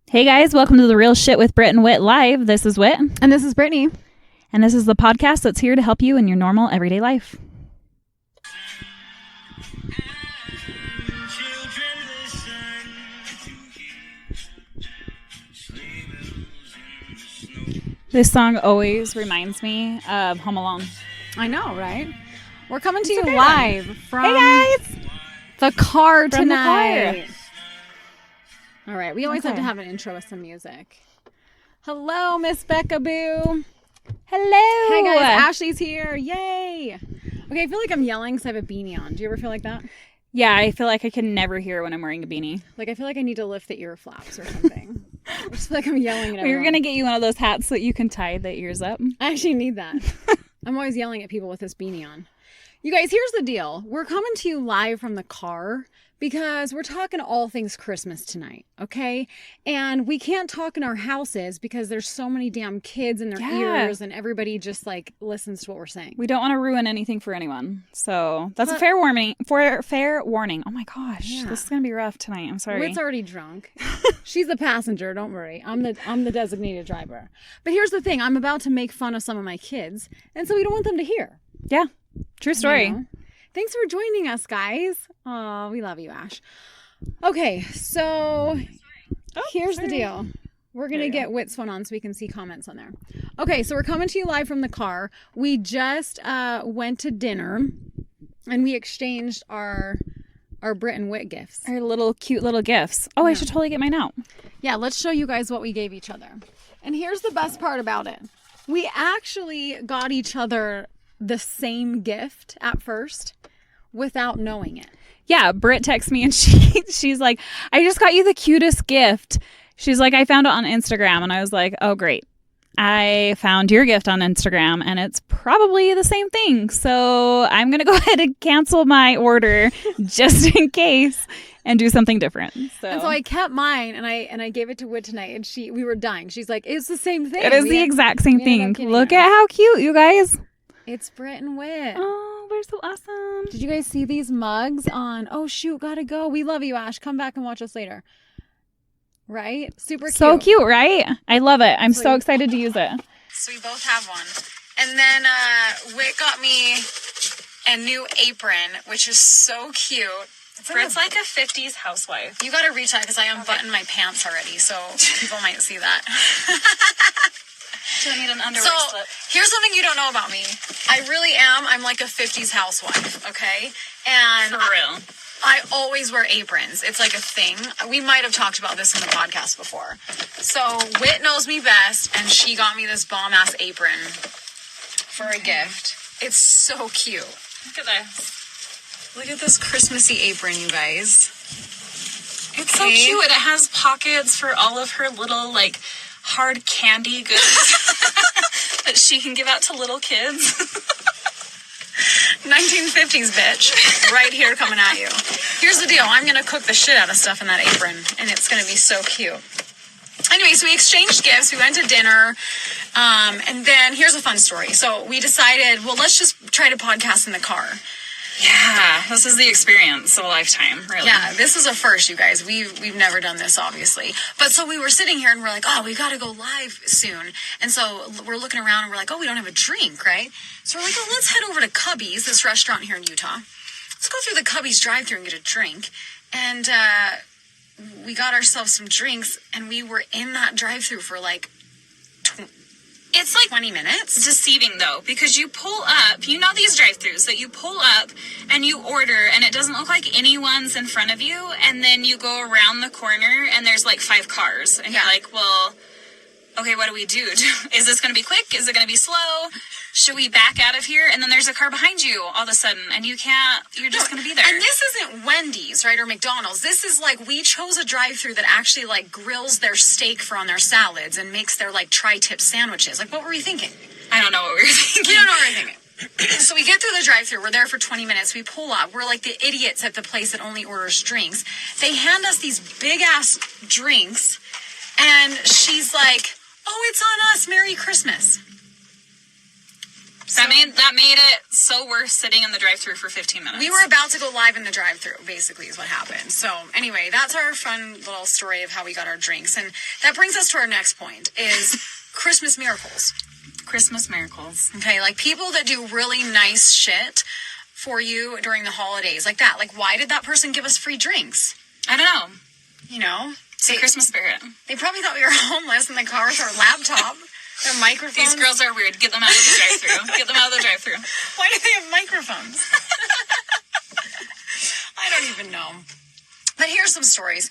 Hey guys, welcome to the Real Shit with Brit and Whit live. This is Whit. And this is Brittany. And this is the podcast that's here to help you in your normal everyday life. This song always reminds me of Home Alone. I know, right? We're coming to you live from Hey guys! the car From the tonight. car. All right, we always have Okay. to have an intro with some music. Hello, Miss Becca Boo. Hello! Hi guys, Ashley's here. Yay! Okay, I feel like I'm yelling because I have a beanie on. Do you ever feel like that? Yeah, I feel like I can never hear when I'm wearing a beanie. Like I feel like I need to lift the ear flaps or something. I just feel like I'm yelling at everyone. We're going to get you one of those hats so that you can tie the ears up. I actually need that. I'm always yelling at people with this beanie on. You guys, here's the deal. We're coming to you live from the car because we're talking all things Christmas tonight, okay? And we can't talk in our houses because there's so many damn kids in their ears and everybody just like listens to what we're saying. We don't want to ruin anything for anyone. So that's a fair warning. Fair warning. Oh my gosh. This is going to be rough tonight. I'm sorry. Whit's already drunk. She's the passenger, don't worry. I'm the designated driver. But here's the thing. I'm about to make fun of some of my kids, and so we don't want them to hear. Yeah. True story. You know? Thanks for joining us, guys. Oh, we love you, Ash. Okay, so here's the deal. We're going to get Whit's one on so we can see comments on there. Okay, so we're coming to you live from the car. We just went to dinner, and we exchanged our Brit and Whit gifts. Our little cute little gifts. Oh, I should totally get mine out. Yeah, let's show you guys what we gave each other. And here's the best part about it. We actually got each other the same gift at first without knowing it. Yeah, Britt texts me and she's like, I just got you the cutest gift. She's like, I found it on Instagram. And I was like, oh, great. I found your gift on Instagram and it's probably the same thing. So I'm going to go ahead and cancel my order just in case and do something different. And so I kept mine and I gave it to Whit tonight and we were dying. She's like, it's the same thing. It is the exact same thing. Look at how cute, you guys. It's Brit and Whit. Oh, they're so awesome. Did you guys see these mugs on? Oh, shoot, gotta go. We love you, Ash. Come back and watch us later. Right? Super cute. So cute, right? I love it. I'm so excited to use it. So we both have one. And then Whit got me a new apron, which is so cute. Brit's like a 50s housewife. You gotta reach out because I unbuttoned my pants already, so people might see that. Do I need an underwear slip? Here's something you don't know about me. I really am. I'm like a 50s housewife, okay? And for real. I always wear aprons. It's like a thing. We might have talked about this in the podcast before. So Whit knows me best, and she got me this bomb-ass apron for a gift. It's so cute. Look at this. Look at this Christmassy apron, you guys. It's so cute. And it has pockets for all of her little, like, hard candy goods that she can give out to little kids. 1950s, bitch. Right here coming at you. Here's the deal. I'm going to cook the shit out of stuff in that apron, and it's going to be so cute. Anyway, so we exchanged gifts. We went to dinner, and then here's a fun story. So we decided, well, let's just try to podcast in the car. Yeah, this is the experience of a lifetime, really. Yeah, this is a first, you guys. We've never done this, obviously. But so we were sitting here and we're like, oh, we got to go live soon. And so we're looking around and we're like, oh, we don't have a drink, right? So we're like, oh, let's head over to Cubby's, this restaurant here in Utah. Let's go through the Cubby's drive-thru and get a drink. And we got ourselves some drinks, and we were in that drive-thru for like It's like 20 minutes. deceiving, though, because you pull up, you know these drive-thrus, that you pull up and you order, and it doesn't look like anyone's in front of you, and then you go around the corner, and there's like 5 cars, and you're like, well, okay, what do we do? Is this going to be quick? Is it going to be slow? Should we back out of here? And then there's a car behind you all of a sudden, and you're just going to be there. And this isn't Wendy's, right, or McDonald's. This is like, we chose a drive-thru that actually like grills their steak for on their salads and makes their like tri-tip sandwiches. Like, what were we thinking? I don't know what we were thinking. We don't know what we were thinking. So we get through the drive-thru. We're there for 20 minutes. We pull up. We're like the idiots at the place that only orders drinks. They hand us these big-ass drinks, and she's like, oh, it's on us. Merry Christmas. That made it so worth sitting in the drive-thru for 15 minutes. We were about to go live in the drive-thru, basically, is what happened. So, anyway, that's our fun little story of how we got our drinks. And that brings us to our next point, is Christmas miracles. Christmas miracles. Okay, like people that do really nice shit for you during the holidays. Like that. Like, why did that person give us free drinks? I don't know. You know? It's the Christmas spirit. They probably thought we were homeless in the car with our laptop. Their microphones. These girls are weird. Get them out of the drive-thru. Get them out of the drive-thru. Why do they have microphones? I don't even know. But here's some stories.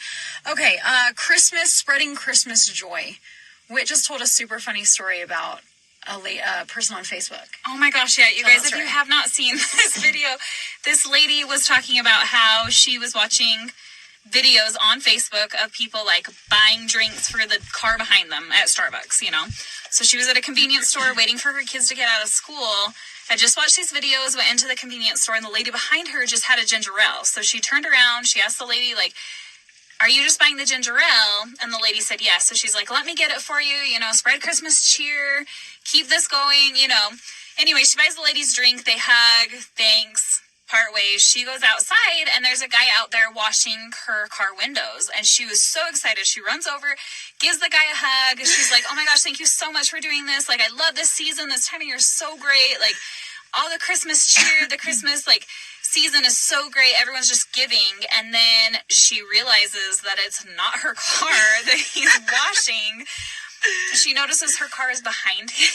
Okay, Christmas, spreading Christmas joy. Whit just told a super funny story about a person on Facebook. Oh my gosh, yeah. You guys, if you have not seen this video, this lady was talking about how she was watching videos on Facebook of people like buying drinks for the car behind them at Starbucks, you know. So she was at a convenience store waiting for her kids to get out of school. I just watched these videos, went into the convenience store, and the lady behind her just had a ginger ale. So she turned around, she asked the lady, like, are you just buying the ginger ale? And the lady said yes. So she's like, let me get it for you, you know, spread Christmas cheer, keep this going, you know. Anyway, she buys the lady's drink, they hug, thanks. Part ways, she goes outside and there's a guy out there washing her car windows, and she was so excited. She runs over, gives the guy a hug, and she's like, oh my gosh, thank you so much for doing this. Like, I love this season. This time of year is so great. Like, all the Christmas cheer, the Christmas like season is so great. Everyone's just giving. And then she realizes that it's not her car that he's washing. She notices her car is behind him.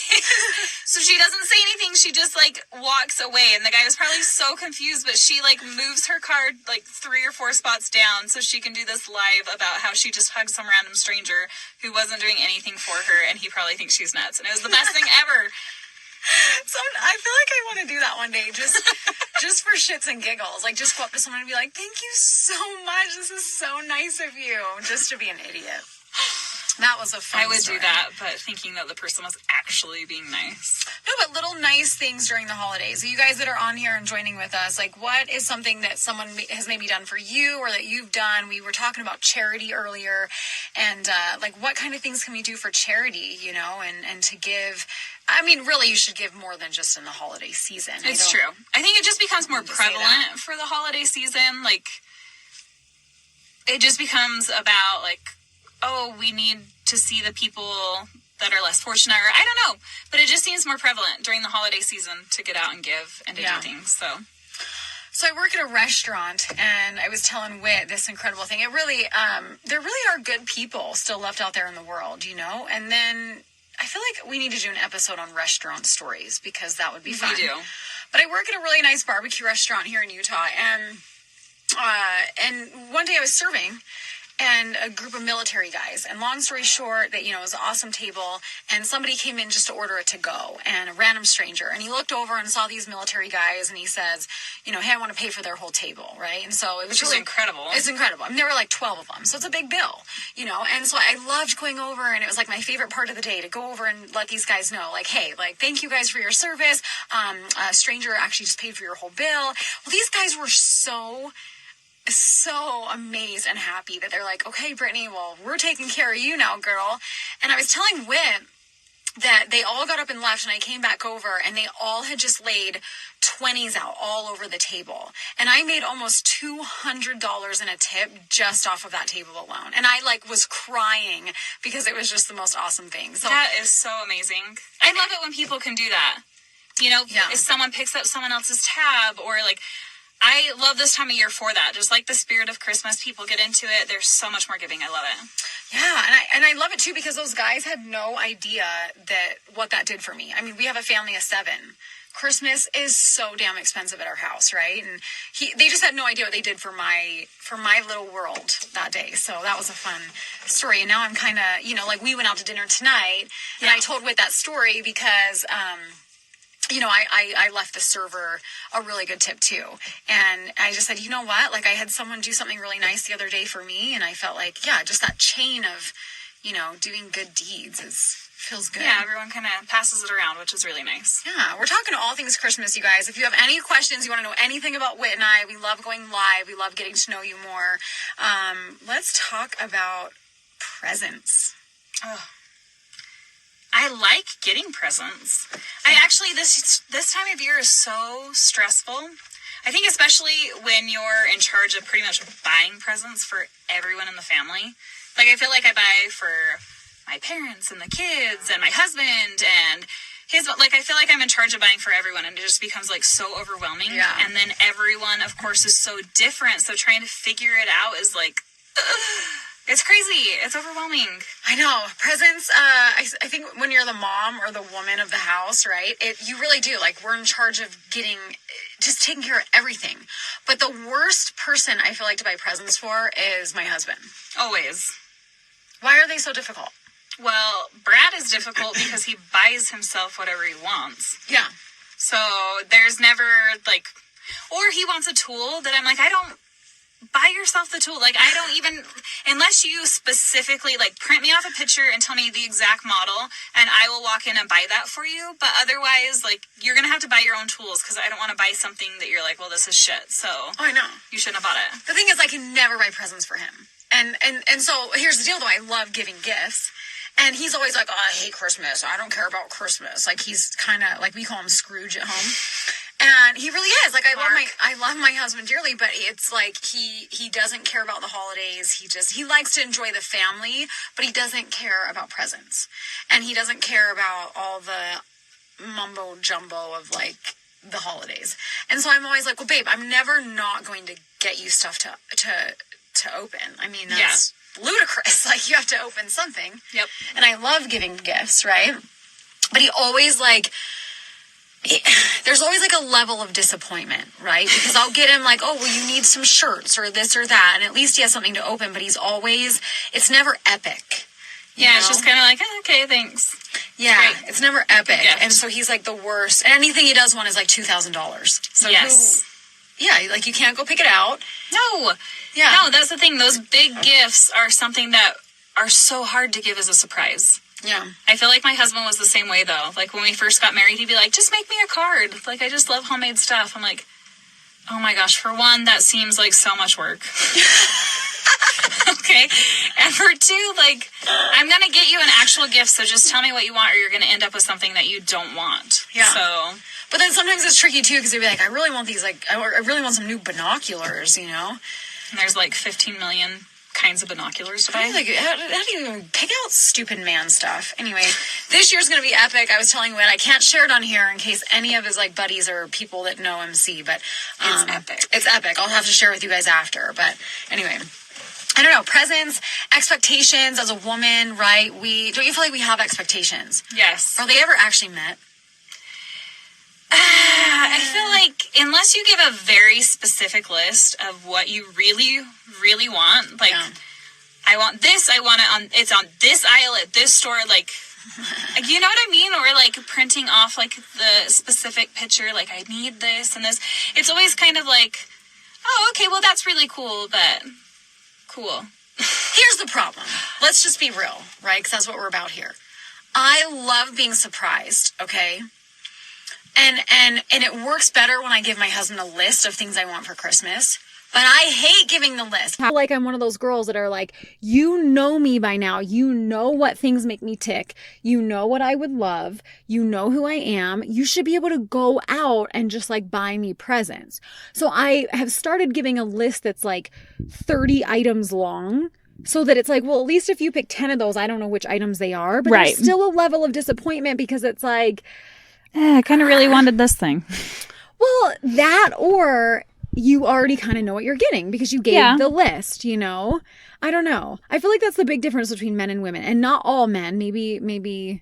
So she doesn't say anything. She just like walks away. And the guy was probably so confused, but she like moves her car like 3 or 4 spots down so she can do this live about how she just hugged some random stranger who wasn't doing anything for her, and he probably thinks she's nuts. And it was the best thing ever. So I feel like I want to do that one day, just for shits and giggles. Like, just go up to someone and be like, thank you so much. This is so nice of you. Just to be an idiot. That was a fun I would story. do that, but thinking that the person was actually being nice. No, but little nice things during the holidays. You guys that are on here and joining with us, like, what is something that someone has maybe done for you or that you've done? We were talking about charity earlier, and like, what kind of things can we do for charity, you know, and to give. I mean, really, you should give more than just in the holiday season. It's true. I think it just becomes more prevalent for the holiday season. Like, it just becomes about, like, oh, we need to see the people that are less fortunate, or I don't know, but it just seems more prevalent during the holiday season to get out and give and to do things. So I work at a restaurant, and I was telling Whit this incredible thing. It really, there really are good people still left out there in the world, you know. And then I feel like we need to do an episode on restaurant stories, because that would be fun. We do. But I work at a really nice barbecue restaurant here in Utah, and one day I was serving, and a group of military guys. And long story short, that, you know, it was an awesome table, and somebody came in just to order it to go, and a random stranger. And he looked over and saw these military guys, and he says, you know, hey, I want to pay for their whole table, right? And so it was really incredible. It's incredible. I mean, there were like 12 of them, so it's a big bill, you know. And so I loved going over, and it was like my favorite part of the day to go over and let these guys know, like, hey, like, thank you guys for your service. A stranger actually just paid for your whole bill. Well, these guys were so amazed and happy that they're like, okay, Brittany, well, we're taking care of you now, girl. And I was telling Whit that they all got up and left, and I came back over, and they all had just laid 20s out all over the table. And I made almost $200 in a tip just off of that table alone. And I like was crying because it was just the most awesome thing. So that is so amazing. I love it when people can do that. You know, if someone picks up someone else's tab, or like, I love this time of year for that. Just like the spirit of Christmas, people get into it. There's so much more giving. I love it. Yeah, and I love it too, because those guys had no idea what that did for me. I mean, we have a family of 7. Christmas is so damn expensive at our house, right? And they just had no idea what they did for my little world that day. So that was a fun story. And now I'm kind of, you know, like, we went out to dinner tonight, and I told Whit that story because you know, I left the server a really good tip too. And I just said, you know what? Like, I had someone do something really nice the other day for me, and I felt like, yeah, just that chain of, you know, doing good deeds feels good. Yeah, everyone kind of passes it around, which is really nice. Yeah, we're talking all things Christmas, you guys. If you have any questions, you want to know anything about Whit and I, we love going live. We love getting to know you more. Let's talk about presents. Oh. I like getting presents. I actually, this time of year is so stressful. I think especially when you're in charge of pretty much buying presents for everyone in the family. Like, I feel like I buy for my parents and the kids and my husband and his, like, I feel like I'm in charge of buying for everyone, and it just becomes, like, so overwhelming. Yeah. And then everyone, of course, is so different, so trying to figure it out is, like, it's crazy. It's overwhelming. I know. Presents, I think when you're the mom or the woman of the house, right, you really do. Like, we're in charge of just taking care of everything. But the worst person I feel like to buy presents for is my husband. Always. Why are they so difficult? Well, Brad is difficult because he buys himself whatever he wants. Yeah. So there's never, like, or he wants a tool that I'm like, I don't, buy yourself the tool. Like, I don't even, unless you specifically, like, print me off a picture and tell me the exact model, and I will walk in and buy that for you. But otherwise, like, you're going to have to buy your own tools, because I don't want to buy something that you're like, well, this is shit. So I know. You shouldn't have bought it. The thing is, I can never buy presents for him. And so here's the deal, though. I love giving gifts. And he's always like, oh, I hate Christmas. I don't care about Christmas. Like, he's kind of, like, we call him Scrooge at home. And he really is. Like, I love my husband dearly, but it's like he doesn't care about the holidays. He likes to enjoy the family, but he doesn't care about presents. And he doesn't care about all the mumbo jumbo of, like, the holidays. And so I'm always like, well, babe, I'm never not going to get you stuff to open. I mean, that's ludicrous. Like, you have to open something. Yep. And I love giving gifts, right? But he always, like, there's always, like, a level of disappointment, right? Because I'll get him, like, oh, well, you need some shirts or this or that. And at least he has something to open, but it's never epic. Yeah, it's just kind of like, okay, thanks. Yeah, Great. It's never epic. Gift. And so he's, like, the worst. And anything he does want is, like, $2,000. So yes. Like, you can't go pick it out. No. Yeah. No, that's the thing. Those big gifts are something that are so hard to give as a surprise. Yeah. I feel like my husband was the same way, though. Like, when we first got married, he'd be like, just make me a card. Like, I just love homemade stuff. I'm like, oh my gosh, for one, that seems like so much work. Okay. And for two, like, I'm going to get you an actual gift, so just tell me what you want, or you're going to end up with something that you don't want. Yeah. So. But then sometimes it's tricky, too, because they'll be like, I really want these, like, I really want some new binoculars, you know? And there's, like, 15 million kinds of binoculars to buy. How do you even pick out stupid man stuff? Anyway, this year's going to be epic. I was telling Whit, I can't share it on here in case any of his, like, buddies or people that know him see, but it's epic. It's epic. I'll have to share with you guys after. But anyway, I don't know. Presents, expectations as a woman, right? Don't you feel like we have expectations? Yes. Are they ever actually met? I feel like unless you give a very specific list of what you really, really want, like, I want this, I want it's on this aisle at this store, like, you know what I mean? Or, like, printing off, like, the specific picture, like, I need this and this. It's always kind of like, oh, okay, well, that's really cool, but cool. Here's the problem. Let's just be real, right? Because that's what we're about here. I love being surprised, okay? And it works better when I give my husband a list of things I want for Christmas. But I hate giving the list. I feel like I'm one of those girls that are like, you know me by now. You know what things make me tick. You know what I would love. You know who I am. You should be able to go out and just, like, buy me presents. So I have started giving a list that's like 30 items long. So that it's like, well, at least if you pick 10 of those, I don't know which items they are. But there's still a level of disappointment because it's like, I kind of really wanted this thing. well, that or you already kind of know what you're getting because you gave the list, you know? I don't know. I feel like that's the big difference between men and women. And not all men. Maybe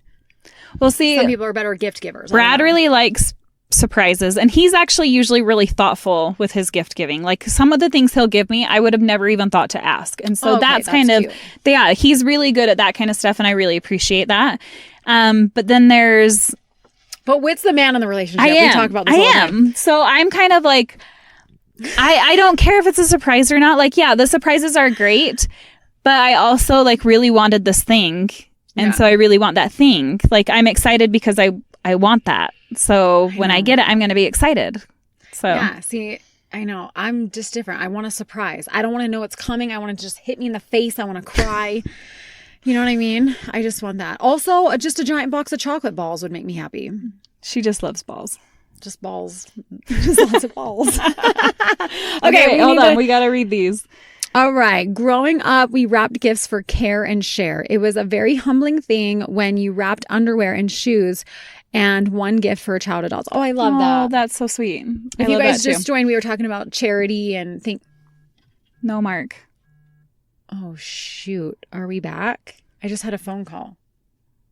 Well, see, some people are better gift givers. Brad really likes surprises, and he's actually usually really thoughtful with his gift giving. Like, some of the things he'll give me, I would have never even thought to ask. And so that's kind of, cute. He's really good at that kind of stuff, and I really appreciate that. But then there's... But Whit's the man in the relationship. We talk about this all the time. So I'm kind of like, I don't care if it's a surprise or not. Like, yeah, the surprises are great, but I also, like, really wanted this thing. And so I really want that thing. Like, I'm excited because I want that. So when I get it, I'm going to be excited. So yeah, see, I know. I'm just different. I want a surprise. I don't want to know what's coming. I want to just hit me in the face. I want to cry. You know what I mean? I just want that. Also, just a giant box of chocolate balls would make me happy. She just loves balls. Just balls. Just lots of balls. Okay, hold on. We got to read these. All right. Growing up, we wrapped gifts for care and share. It was a very humbling thing when you wrapped underwear and shoes and one gift for child adults. Oh, I love that. Oh, that's so sweet. If you guys just joined, we were talking about charity and No, Mark. Oh, shoot. Are we back? I just had a phone call.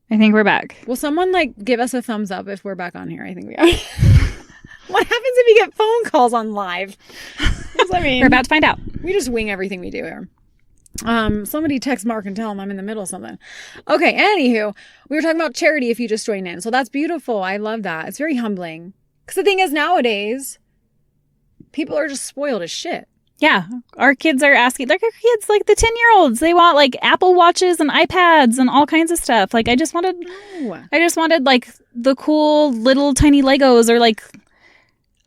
I think we're back. Will someone give us a thumbs up if we're back on here? I think we are. What happens if you get phone calls on live? I mean, we're about to find out. We just wing everything we do here. Somebody text Mark and tell him I'm in the middle of something. Okay, anywho, we were talking about charity if you just joined in. So that's beautiful. I love that. It's very humbling. Because the thing is, nowadays, people are just spoiled as shit. Yeah, our kids are asking, our kids, the 10-year-olds, they want Apple Watches and iPads and all kinds of stuff. I just wanted the cool little tiny Legos or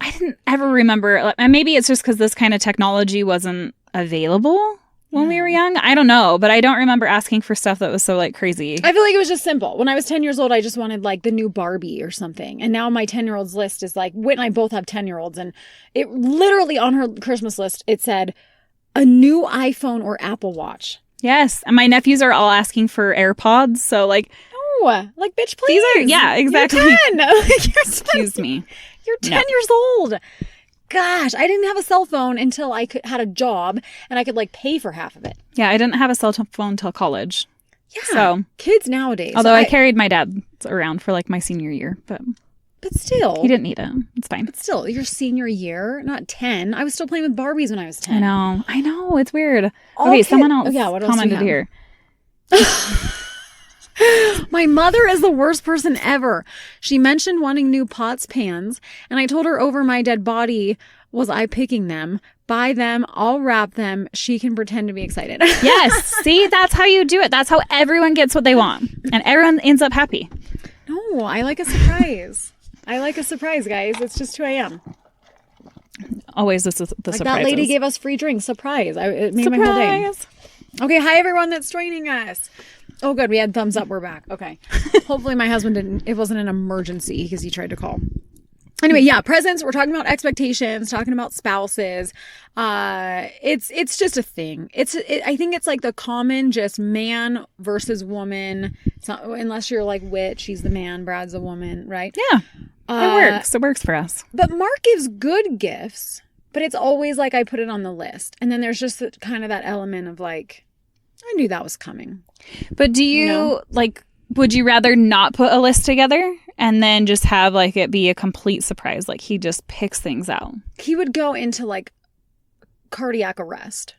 I didn't ever remember. And maybe it's just because this kind of technology wasn't available when we were young. I don't know, but I don't remember asking for stuff that was so crazy. I feel like it was just simple. When I was 10 years old, I just wanted the new Barbie or something. And now my 10-year-olds list is Whit and I both have 10-year-olds. And it literally on her Christmas list, it said a new iPhone or Apple Watch. Yes. And my nephews are all asking for AirPods. So bitch, please. These are, yeah, exactly. You're 10. Excuse me. You're 10 years old. Gosh, I didn't have a cell phone until I had a job and I could pay for half of it. Yeah, I didn't have a cell phone until college. Yeah. So kids nowadays. Although I carried my dad around for my senior year, but still. He didn't need it. It's fine. But still, your senior year, not 10. I was still playing with Barbies when I was 10. I know. It's weird. Okay, someone else commented here. My mother is the worst person ever. She mentioned wanting new pots, pans, and I told her over my dead body, was I picking them? Buy them, I'll wrap them. She can pretend to be excited. Yes. See, that's how you do it. That's how everyone gets what they want. And everyone ends up happy. No, I like a surprise. I like a surprise, guys. It's just who I am. Always this is the surprise. That lady gave us free drinks. Surprise. It made my whole day. Okay, hi everyone that's joining us. Oh, good. We had thumbs up. We're back. Okay. Hopefully my husband it wasn't an emergency because he tried to call. Anyway, yeah, presents. We're talking about expectations, talking about spouses. It's just a thing. I think it's the common just man versus woman. It's not, unless you're Whit, she's the man, Brad's the woman, right? Yeah. It works. It works for us. But Mark gives good gifts, but it's always I put it on the list. And then there's just kind of that element of I knew that was coming. But do you, would you rather not put a list together and then just have, it be a complete surprise? He just picks things out. He would go into, cardiac arrest.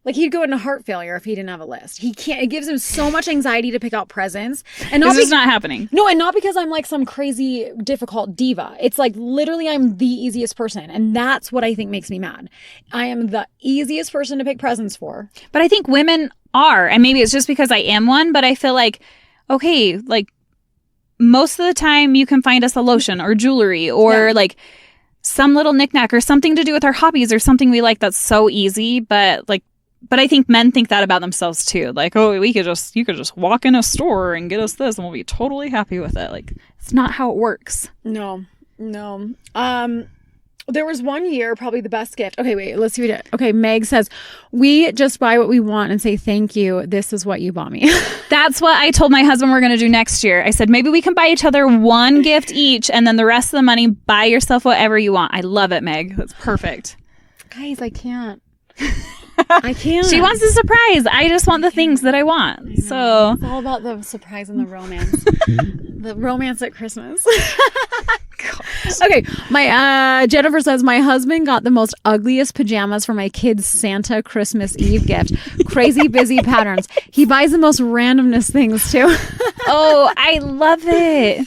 He'd go into heart failure if he didn't have a list. He can't. It gives him so much anxiety to pick out presents. And this is not happening. No, and not because I'm some crazy difficult diva. It's literally I'm the easiest person. And that's what I think makes me mad. I am the easiest person to pick presents for. But I think women are. And maybe it's just because I am one. But I feel okay, most of the time you can find us a lotion or jewelry or some little knickknack or something to do with our hobbies or something we like that's so easy. But I think men think that about themselves too. You could just walk in a store and get us this and we'll be totally happy with it. It's not how it works. No. There was one year, probably the best gift. Okay, wait, let's see what it did. Okay, Meg says, we just buy what we want and say, thank you. This is what you bought me. That's what I told my husband we're going to do next year. I said, maybe we can buy each other one gift each and then the rest of the money, buy yourself whatever you want. I love it, Meg. That's perfect. Guys, I can't. I can't. She wants a surprise. I just want the things that I want. So it's all about the surprise and the romance. The romance at Christmas. Okay, my Jennifer says my husband got the most ugliest pajamas for my kids' Santa Christmas Eve gift. Crazy busy patterns. He buys the most randomness things too. Oh, I love it.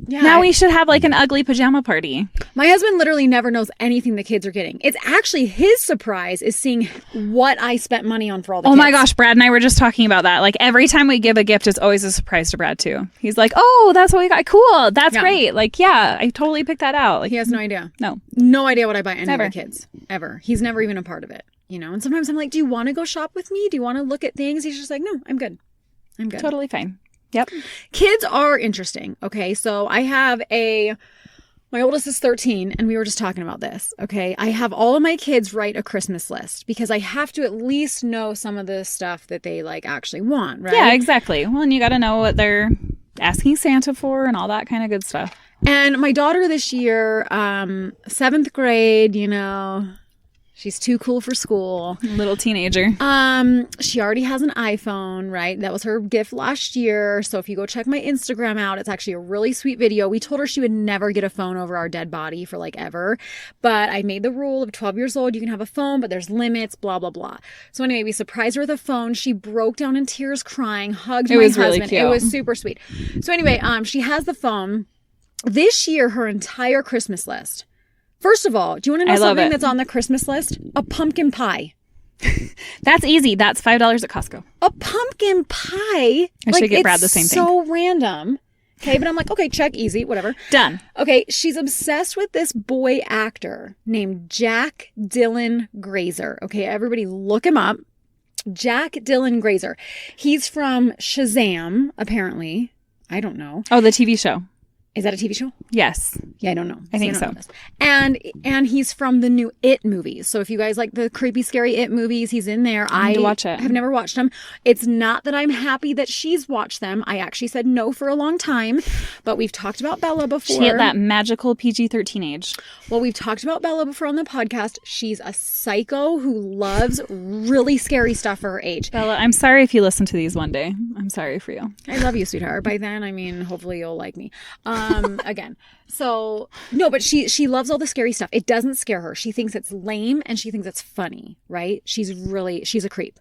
Yeah, now we should have an ugly pajama party. My husband literally never knows anything the kids are getting. It's actually his surprise is seeing what I spent money on for all the kids. Oh my gosh, Brad and I were just talking about that. Every time we give a gift, it's always a surprise to Brad too. He's oh, that's what we got. Cool. That's great. Yeah, I totally picked that out. He has no idea. No idea what I buy any of the kids. Ever. He's never even a part of it. And sometimes I'm do you want to go shop with me? Do you want to look at things? He's just no, I'm good. I'm good. Totally fine. Yep. Kids are interesting. Okay. So I have my oldest is 13 and we were just talking about this. Okay. I have all of my kids write a Christmas list because I have to at least know some of the stuff that they like actually want, right? Yeah, exactly. Well, and you got to know what they're asking Santa for and all that kind of good stuff. And my daughter this year, 7th grade, she's too cool for school. Little teenager. She already has an iPhone, right? That was her gift last year. So if you go check my Instagram out, it's actually a really sweet video. We told her she would never get a phone over our dead body for like ever. But I made the rule of 12 years old, you can have a phone, but there's limits, blah, blah, blah. So anyway, we surprised her with a phone. She broke down in tears crying, hugged my husband. Really cute. It was super sweet. So anyway, she has the phone. This year, her entire Christmas list. First of all, do you want to know something that's on the Christmas list? A pumpkin pie. That's easy. That's $5 at Costco. A pumpkin pie? I should get Brad the same thing. It's so random. Okay, but I'm like, okay, check, easy, whatever. Done. Okay, she's obsessed with this boy actor named Jack Dylan Grazer. Okay, everybody look him up. Jack Dylan Grazer. He's from Shazam, apparently. I don't know. Oh, the TV show. Is that a TV show? Yes. Yeah, I don't know. I think so. And he's from the new It movies. So if you guys like the creepy, scary It movies, he's in there. I need to watch it. Have never watched them. It's not that I'm happy that she's watched them. I actually said no for a long time. But we've talked about Bella before. She at that magical PG-13 age. Well, we've talked about Bella before on the podcast. She's a psycho who loves really scary stuff for her age. Bella, I'm sorry if you listen to these one day. I'm sorry for you. I love you, sweetheart. By then, I mean, hopefully you'll like me. Again. So, no, but she loves all the scary stuff. It doesn't scare her. She thinks it's lame and she thinks it's funny, right? She's a creep.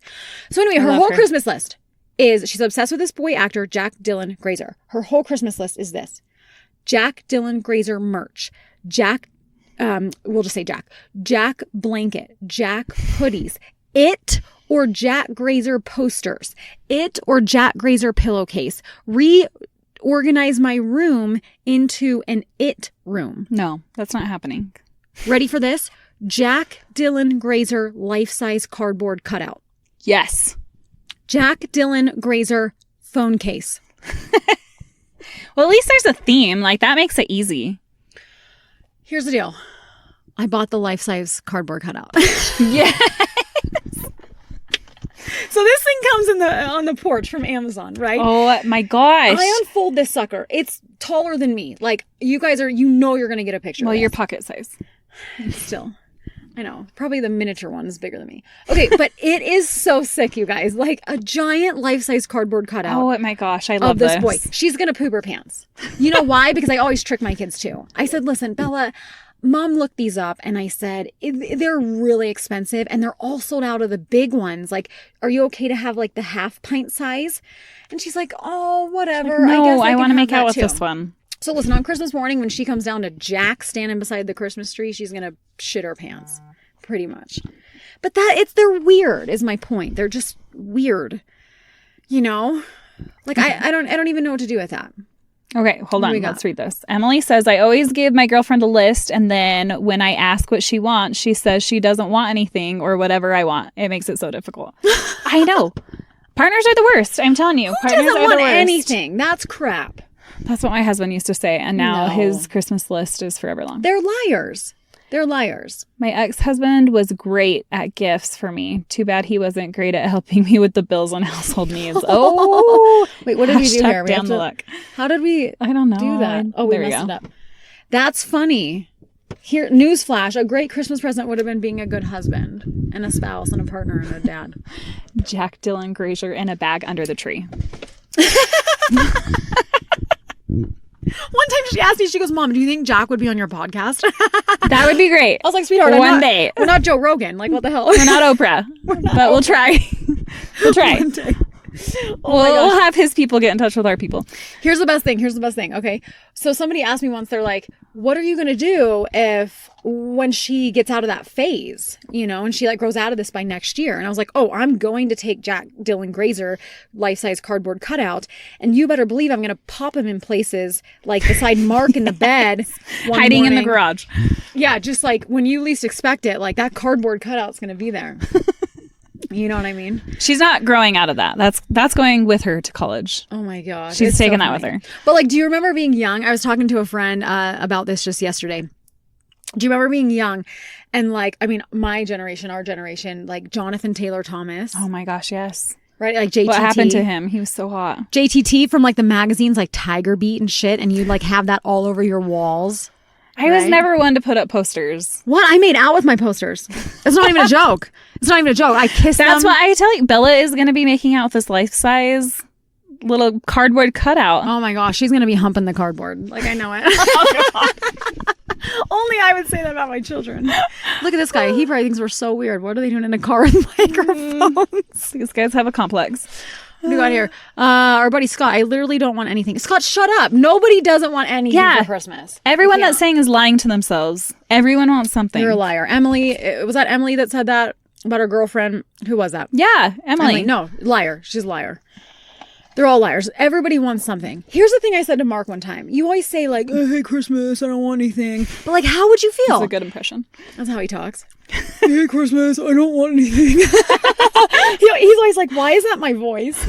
So anyway, her whole Christmas list is, she's obsessed with this boy actor, Jack Dylan Grazer. Her whole Christmas list is this: Jack Dylan Grazer merch, we'll just say Jack blanket, Jack hoodies, It or Jack Grazer posters, It or Jack Grazer pillowcase, reorganize my room into an It room. No, that's not happening. Ready for this? Jack Dylan Grazer life-size cardboard cutout. Yes. Jack Dylan Grazer phone case. Well, at least there's a theme. Like, that makes it easy. Here's the deal. I bought the life-size cardboard cutout. Yeah. So this thing comes on the porch from Amazon, right? Oh my gosh. I unfold this sucker. It's taller than me. Like, you guys are, you're going to get a picture. Well, of your this. pocket size. Still. I know. Probably the miniature one is bigger than me. Okay, but it is so sick, you guys. Like a giant life-size cardboard cutout. Oh my gosh, I love this boy. She's going to poop her pants. You know why? Because I always trick my kids too. I said, listen, Bella, Mom looked these up and I said, they're really expensive and they're all sold out of the big ones. Like, are you okay to have like the half pint size? And she's like, oh, whatever. Like, no, I want to make out with too. this one. So listen, on Christmas morning, when she comes down to Jack standing beside the Christmas tree, she's going to shit her pants. Pretty much. But they're weird is my point. They're just weird. You know? Like, I don't even know what to do with that. Okay, hold on. Let's read this. Emily says, I always give my girlfriend a list, and then when I ask what she wants, she says she doesn't want anything or whatever I want. It makes it so difficult. I know. Partners are the worst. I'm telling you. Who Partners doesn't are want the worst. anything? That's crap. That's what my husband used to say, and now his Christmas list is forever long. They're liars. They're liars. My ex-husband was great at gifts for me. Too bad he wasn't great at helping me with the bills and household needs. Oh, wait, what did we do here? Down the luck. How did we? I don't know. Do that? Oh, we messed it up. That's funny. Here, newsflash: a great Christmas present would have been being a good husband and a spouse and a partner and a dad. Jack Dylan Grazer in a bag under the tree. One time she asked me, she goes, Mom, do you think Jack would be on your podcast? That would be great. I was like, sweetheart, One day. We're not Joe Rogan. Like, what the hell? We're not Oprah. But we'll try. We'll try. One day. We'll have his people get in touch with our people. Here's the best thing. Okay. So somebody asked me once, they're like, what are you going to do when she gets out of that phase, and she like grows out of this by next year? And I was like, oh, I'm going to take Jack Dylan Grazer life-size cardboard cutout. And you better believe I'm going to pop him in places like beside Mark in the bed. Hiding in the garage. Yeah. Just like when you least expect it, like that cardboard cutout's going to be there. You know what I mean? She's not growing out of that. That's going with her to college. Oh my gosh. She's it's taking so that with funny. her. But like, do you remember being young? I was talking to a friend about this just yesterday. Do you remember being young and like, I mean, my generation, our generation, like Jonathan Taylor Thomas, Oh my gosh, yes. right? Like JTT. What happened to him? He was so hot. JTT from like the magazines like Tiger Beat and shit, and you'd like have that all over your walls. I was Right? never one to put up posters. What? I made out with my posters. It's not even a joke. It's not even a joke. I kissed That's them. what I tell you. Bella is going to be making out with this life-size little cardboard cutout. Oh my gosh, she's gonna be humping the cardboard. Like I know it. Only I would say that about my children. Look at this guy. He probably thinks we're so weird. What are they doing in a car with microphones? These guys have a complex. What do we got here? Our buddy Scott. I literally don't want anything. Scott, shut up. Nobody doesn't want anything Yeah. for Christmas. Everyone that's saying is lying to themselves. Everyone wants something. You're a liar. Emily, was that Emily that said that about her girlfriend? Who was that? Yeah, Emily. No, liar. She's a liar. They're all liars. Everybody wants something. Here's the thing I said to Mark one time. You always say like, I hate Christmas. I don't want anything. But like, how would you feel? That's a good impression. That's how he talks. I hate Christmas. I don't want anything. He's always like, why is that my voice?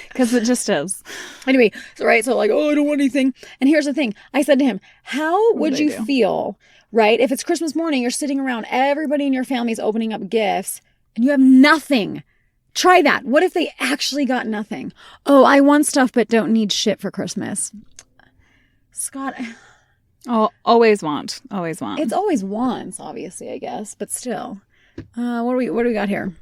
Because it just is. Anyway, so like, oh, I don't want anything. And here's the thing. I said to him, how would you feel, right? If it's Christmas morning, you're sitting around, everybody in your family's opening up gifts, and you have nothing. Try that. What if they actually got nothing? Oh, I want stuff but don't need shit for Christmas. Scott, Oh, always want. Always want. it's always wants, obviously, I guess, but still. What do we got here?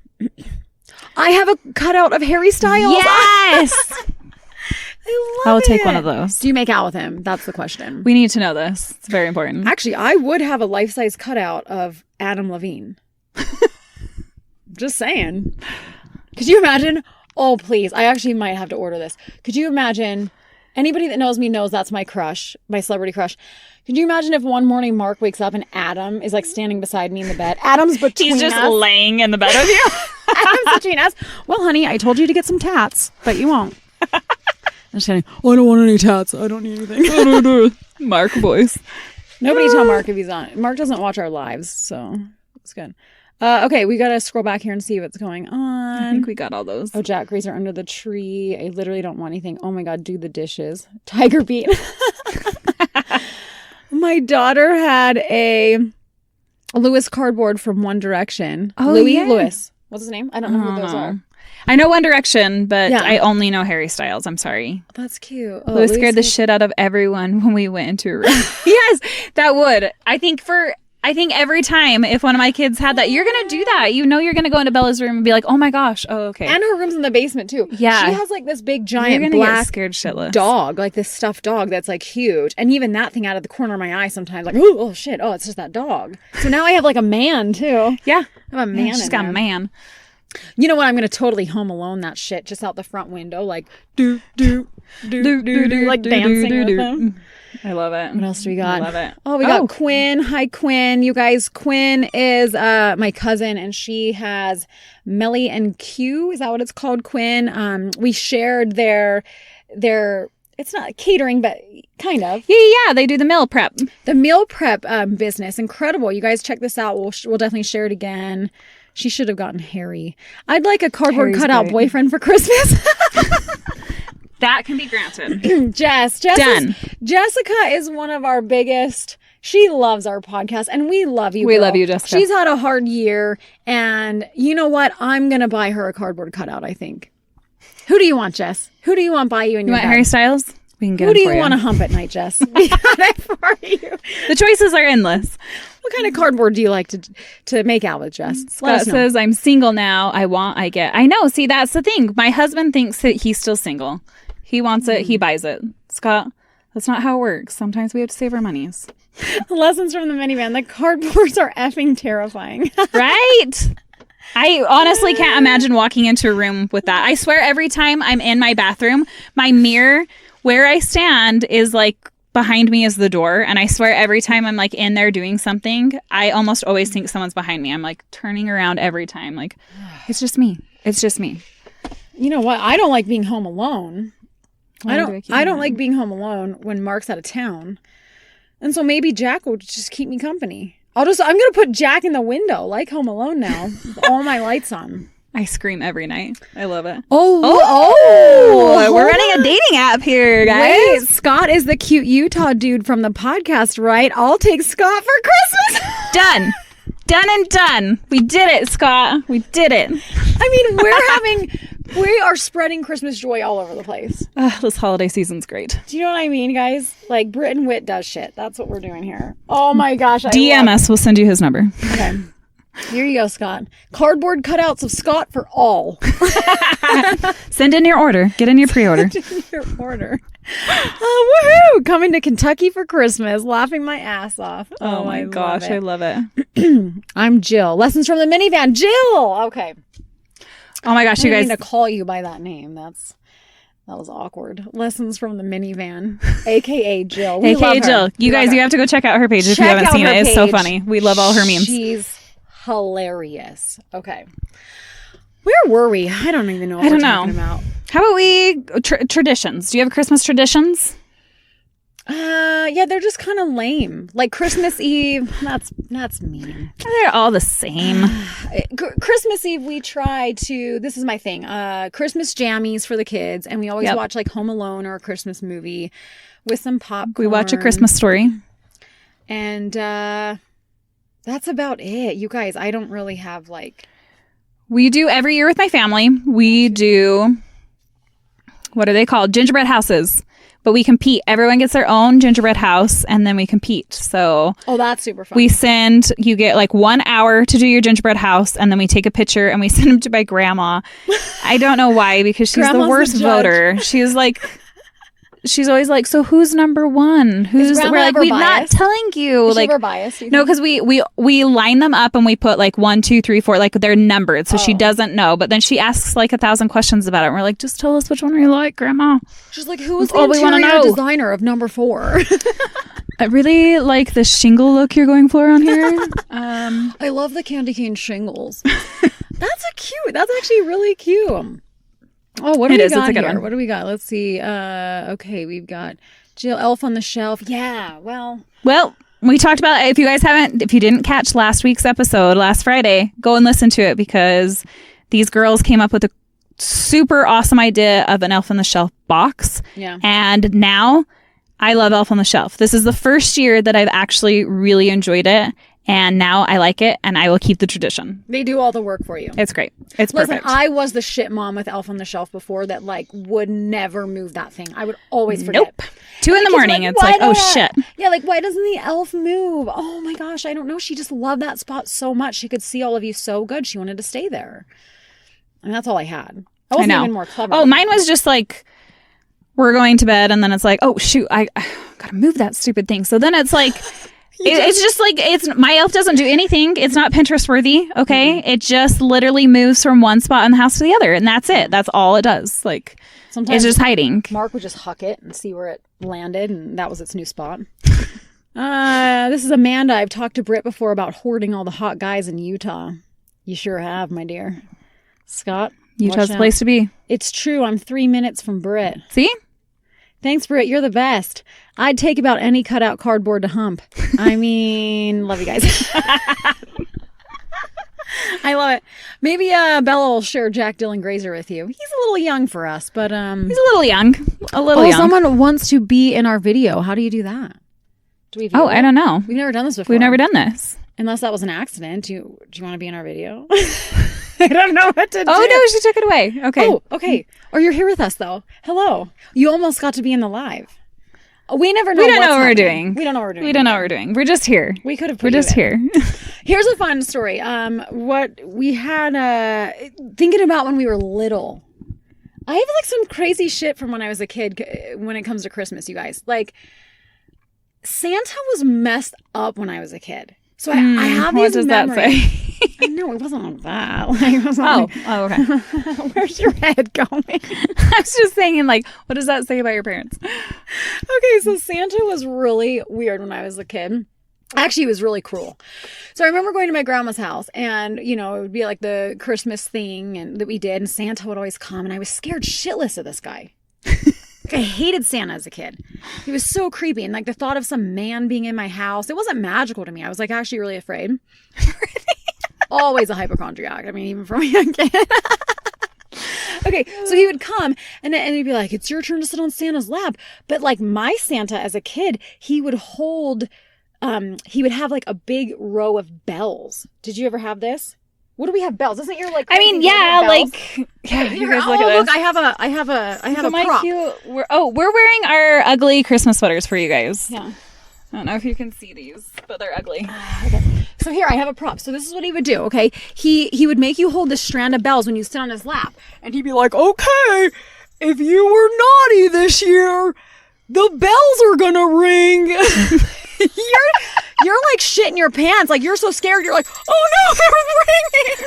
I have a cutout of Harry Styles. Yes! I love I'll take it. one of those. Do you make out with him? That's the question. We need to know this. It's very important. Actually, I would have a life-size cutout of Adam Levine. Just saying. Could you imagine? Oh, please. I actually might have to order this. Could you imagine? Anybody that knows me knows that's my crush, my celebrity crush. Could you imagine if one morning Mark wakes up and Adam is like standing beside me in the bed? Adam's between He's just us. laying in the bed with you. Adam's between us. Well, honey, I told you to get some tats, but you won't. I'm just kidding. Oh, I don't want any tats. I don't need anything. Mark voice. Nobody tell Mark if he's on. Mark doesn't watch our lives, so it's good. Okay, we gotta scroll back here and see what's going on. I think we got all those. Oh, Jack Greaser under the tree. I literally don't want anything. Oh my God, do the dishes. Tiger Beat. My daughter had a Lewis cardboard from One Direction. Oh, Louis yeah. Lewis. What's his name? I don't know who those are. I know One Direction, but Yeah. I only know Harry Styles. I'm sorry. That's cute. Oh, Louis scared the shit out of everyone when we went into a room. Yes, that would. I think every time if one of my kids had that, you're going to do that. You know you're going to go into Bella's room and be like, oh my gosh. Oh, okay. And her room's in the basement too. Yeah. She has like this big you're giant going to black get scared shitless. dog, like this stuffed dog that's like huge. And even that thing out of the corner of my eye sometimes like, oh shit, oh, it's just that dog. So now I have like a man too. Yeah. I have a man. She's in got a there. man. You know what? I'm going to totally Home Alone that shit just out the front window, like do, like dancing with them. I love it. What else do we got? I love it. Oh, we got Quinn. Hi, Quinn. You guys, Quinn is my cousin, and she has Melly and Q. Is that what it's called, Quinn? We shared their it's not catering, but kind of. Yeah. They do the meal prep. The meal prep business. Incredible. You guys check this out. We'll definitely share it again. She should have gotten Harry. I'd like a cardboard Harry's cutout great. boyfriend for Christmas. That can be granted. Jessica is one of our biggest. She loves our podcast, and we love you. We girl. love you, Jessica. She's had a hard year, and you know what? I'm gonna buy her a cardboard cutout. I think. Who do you want, Jess? Who do you want by you in You your want bed? Harry Styles? We can get Who him do for you want to hump at night, Jess? We got it for you. The choices are endless. What kind of cardboard do you like to make out with, Jess? Let Scott us know. says, I'm single now. I get. I know. See, that's the thing. My husband thinks that he's still single. He wants it. He buys it. Scott, that's not how it works. Sometimes we have to save our monies. Lessons from the minivan. The cardboards are effing terrifying. Right? I honestly can't imagine walking into a room with that. I swear every time I'm in my bathroom, my mirror where I stand is like behind me is the door. And I swear every time I'm like in there doing something, I almost always think someone's behind me. I'm like turning around every time. Like, it's just me. It's just me. You know what? I don't like being home alone. Why do I keep I don't doing like being home alone when Mark's out of town. And so maybe Jack will just keep me company. I'm gonna put Jack in the window, like Home Alone now, with all my lights on. I scream every night. I love it. Oh, we're running a dating app here, guys. Wait, Scott is the cute Utah dude from the podcast, right? I'll take Scott for Christmas. Done and done. We did it, Scott. We did it. I mean, we are spreading Christmas joy all over the place. This holiday season's great. Do you know what I mean, guys? Like, Brit and Whit does shit. That's what we're doing here. Oh my gosh. DM us. We'll send you his number. Okay. Here you go, Scott. Cardboard cutouts of Scott for all. Send in your order. Get in your pre-order. Your order. Woohoo! Coming to Kentucky for Christmas. Laughing my ass off. Oh my gosh. I love it. I'm Jill. Lessons from the minivan. Jill! Okay. Oh my gosh, you guys. I didn't mean to call you by that name. That was awkward. Lessons from the minivan, aka Jill. We love her. Jill. You guys, you have to go check out her page if you haven't seen it. It's so funny. We love all her memes. She's hilarious. Okay. Where were we? I don't even know what we're talking about. How about we traditions? Do you have Christmas traditions? Yeah, they're just kind of lame. Like Christmas Eve, that's mean. They're all the same. Christmas Eve, we try to. This is my thing. Christmas jammies for the kids, and we always watch like Home Alone or a Christmas movie with some popcorn. We watch A Christmas Story, and that's about it. You guys, I don't really have like. We do every year with my family. We do. What are they called? Gingerbread houses. But we compete. Everyone gets their own gingerbread house, and then we compete. So, that's super fun. You get like 1 hour to do your gingerbread house, and then we take a picture and we send them to my grandma. I don't know why, because she's Grandma's the worst voter. She's always like, so who's number one? We're like, we're not telling you. Is like, she ever biased? No, because we line them up and we put like 1, 2, 3, 4, like they're numbered, so she doesn't know. But then she asks like 1,000 questions about it, and we're like, just tell us which one you like, Grandma. She's like, who was the interior designer of number 4? I really like the shingle look you're going for on here. I love the candy cane shingles. That's actually really cute. Oh, what do we got here? What do we got? Let's see. Okay, we've got Jill, Elf on the Shelf. Yeah, well, we talked about, if you didn't catch last week's episode, last Friday, go and listen to it, because these girls came up with a super awesome idea of an Elf on the Shelf box. Yeah. And now I love Elf on the Shelf. This is the first year that I've actually really enjoyed it. And now I like it, and I will keep the tradition. They do all the work for you. It's great. It's perfect. I was the shit mom with Elf on the Shelf before that like would never move that thing. I would always forget. Nope. 2 in the morning, it's like, oh shit. Yeah, like why doesn't the elf move? Oh my gosh, I don't know. She just loved that spot so much. She could see all of you so good. She wanted to stay there. And that's all I had. I wasn't even more clever. Oh, mine was just like, we're going to bed, and then it's like, oh shoot, I gotta move that stupid thing. So then it's like... It's just like, my elf doesn't do anything. It's not Pinterest worthy. Okay. Mm-hmm. It just literally moves from one spot in the house to the other. And that's it. That's all it does. Like, sometimes it's just hiding. Mark would just huck it and see where it landed. And that was its new spot. This is Amanda. I've talked to Brit before about hoarding all the hot guys in Utah. You sure have, my dear. Scott. Utah's the place to be. It's true. I'm 3 minutes from Brit. See? Thanks, Britt. You're the best. I'd take about any cutout cardboard to hump. I mean, love you guys. I love it. Maybe Bella will share Jack Dylan Grazer with you. He's a little young for us, but... He's a little young. Young. Someone wants to be in our video. How do you do that? Do we? I don't know. We've never done this before. We've never done this. Unless that was an accident. Do you want to be in our video? I don't know what to do. Oh, no, she took it away. Okay. Oh, okay. Or you're here with us, though. Hello. You almost got to be in the live. We never know. We don't know what we're doing. We don't know what we're doing. We don't know what we're doing. We're just here. We could have. We're just here. Here's a fun story. What we had thinking about when we were little. I have like some crazy shit from when I was a kid when it comes to Christmas. You guys, like Santa was messed up when I was a kid. So I have these memories. What does that say? No, it wasn't like that. Like, it wasn't okay. Where's your head going? I was just saying, like, what does that say about your parents? Okay, so Santa was really weird when I was a kid. Actually, he was really cruel. So I remember going to my grandma's house, and, you know, it would be like the Christmas thing that we did, and Santa would always come, and I was scared shitless of this guy. Like, I hated Santa as a kid. He was so creepy. And like the thought of some man being in my house, it wasn't magical to me. I was like actually really afraid. Always a hypochondriac. I mean, even from a young kid. Okay, so he would come and he'd be like, it's your turn to sit on Santa's lap. But like my Santa as a kid, he would hold, he would have like a big row of bells. Did you ever have this? What do we have bells? Isn't your like? I mean, yeah, like yeah. You guys look at this. Look, I have a prop. We're wearing our ugly Christmas sweaters for you guys. Yeah. I don't know if you can see these, but they're ugly. Okay. So here I have a prop. So this is what he would do. Okay, he would make you hold this strand of bells when you sit on his lap, and he'd be like, "Okay, if you were naughty this year, the bells are gonna ring." You're like shitting your pants. Like, you're so scared. You're like, oh no, they're ringing.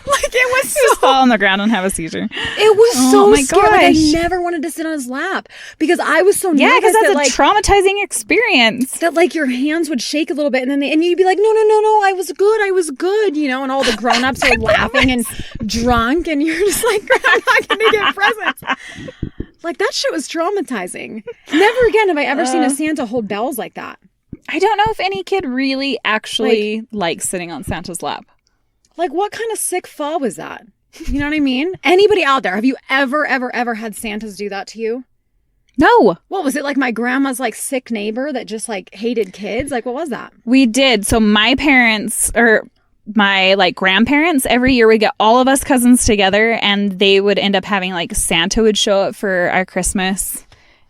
Like it was Just fall on the ground and have a seizure. It was so my scary. Like, I gosh. never wanted to sit on his lap because I was so nervous. Yeah, because that's that, a like, traumatizing experience. that like your hands would shake a little bit, and then and you'd be like, no, I was good, you know, and all the grown-ups are laughing and drunk, and you're just like, I'm not gonna get presents. Like, that shit was traumatizing. Never again have I ever seen a Santa hold bells like that. I don't know if any kid really actually likes sitting on Santa's lap. Like, what kind of sick fall was that? You know what I mean? Anybody out there, have you ever had Santas do that to you? No. What was it, like my grandma's like sick neighbor that just like hated kids? Like, what was that? We did. So my parents, or my like grandparents, every year we get all of us cousins together, and they would end up having like Santa would show up for our Christmas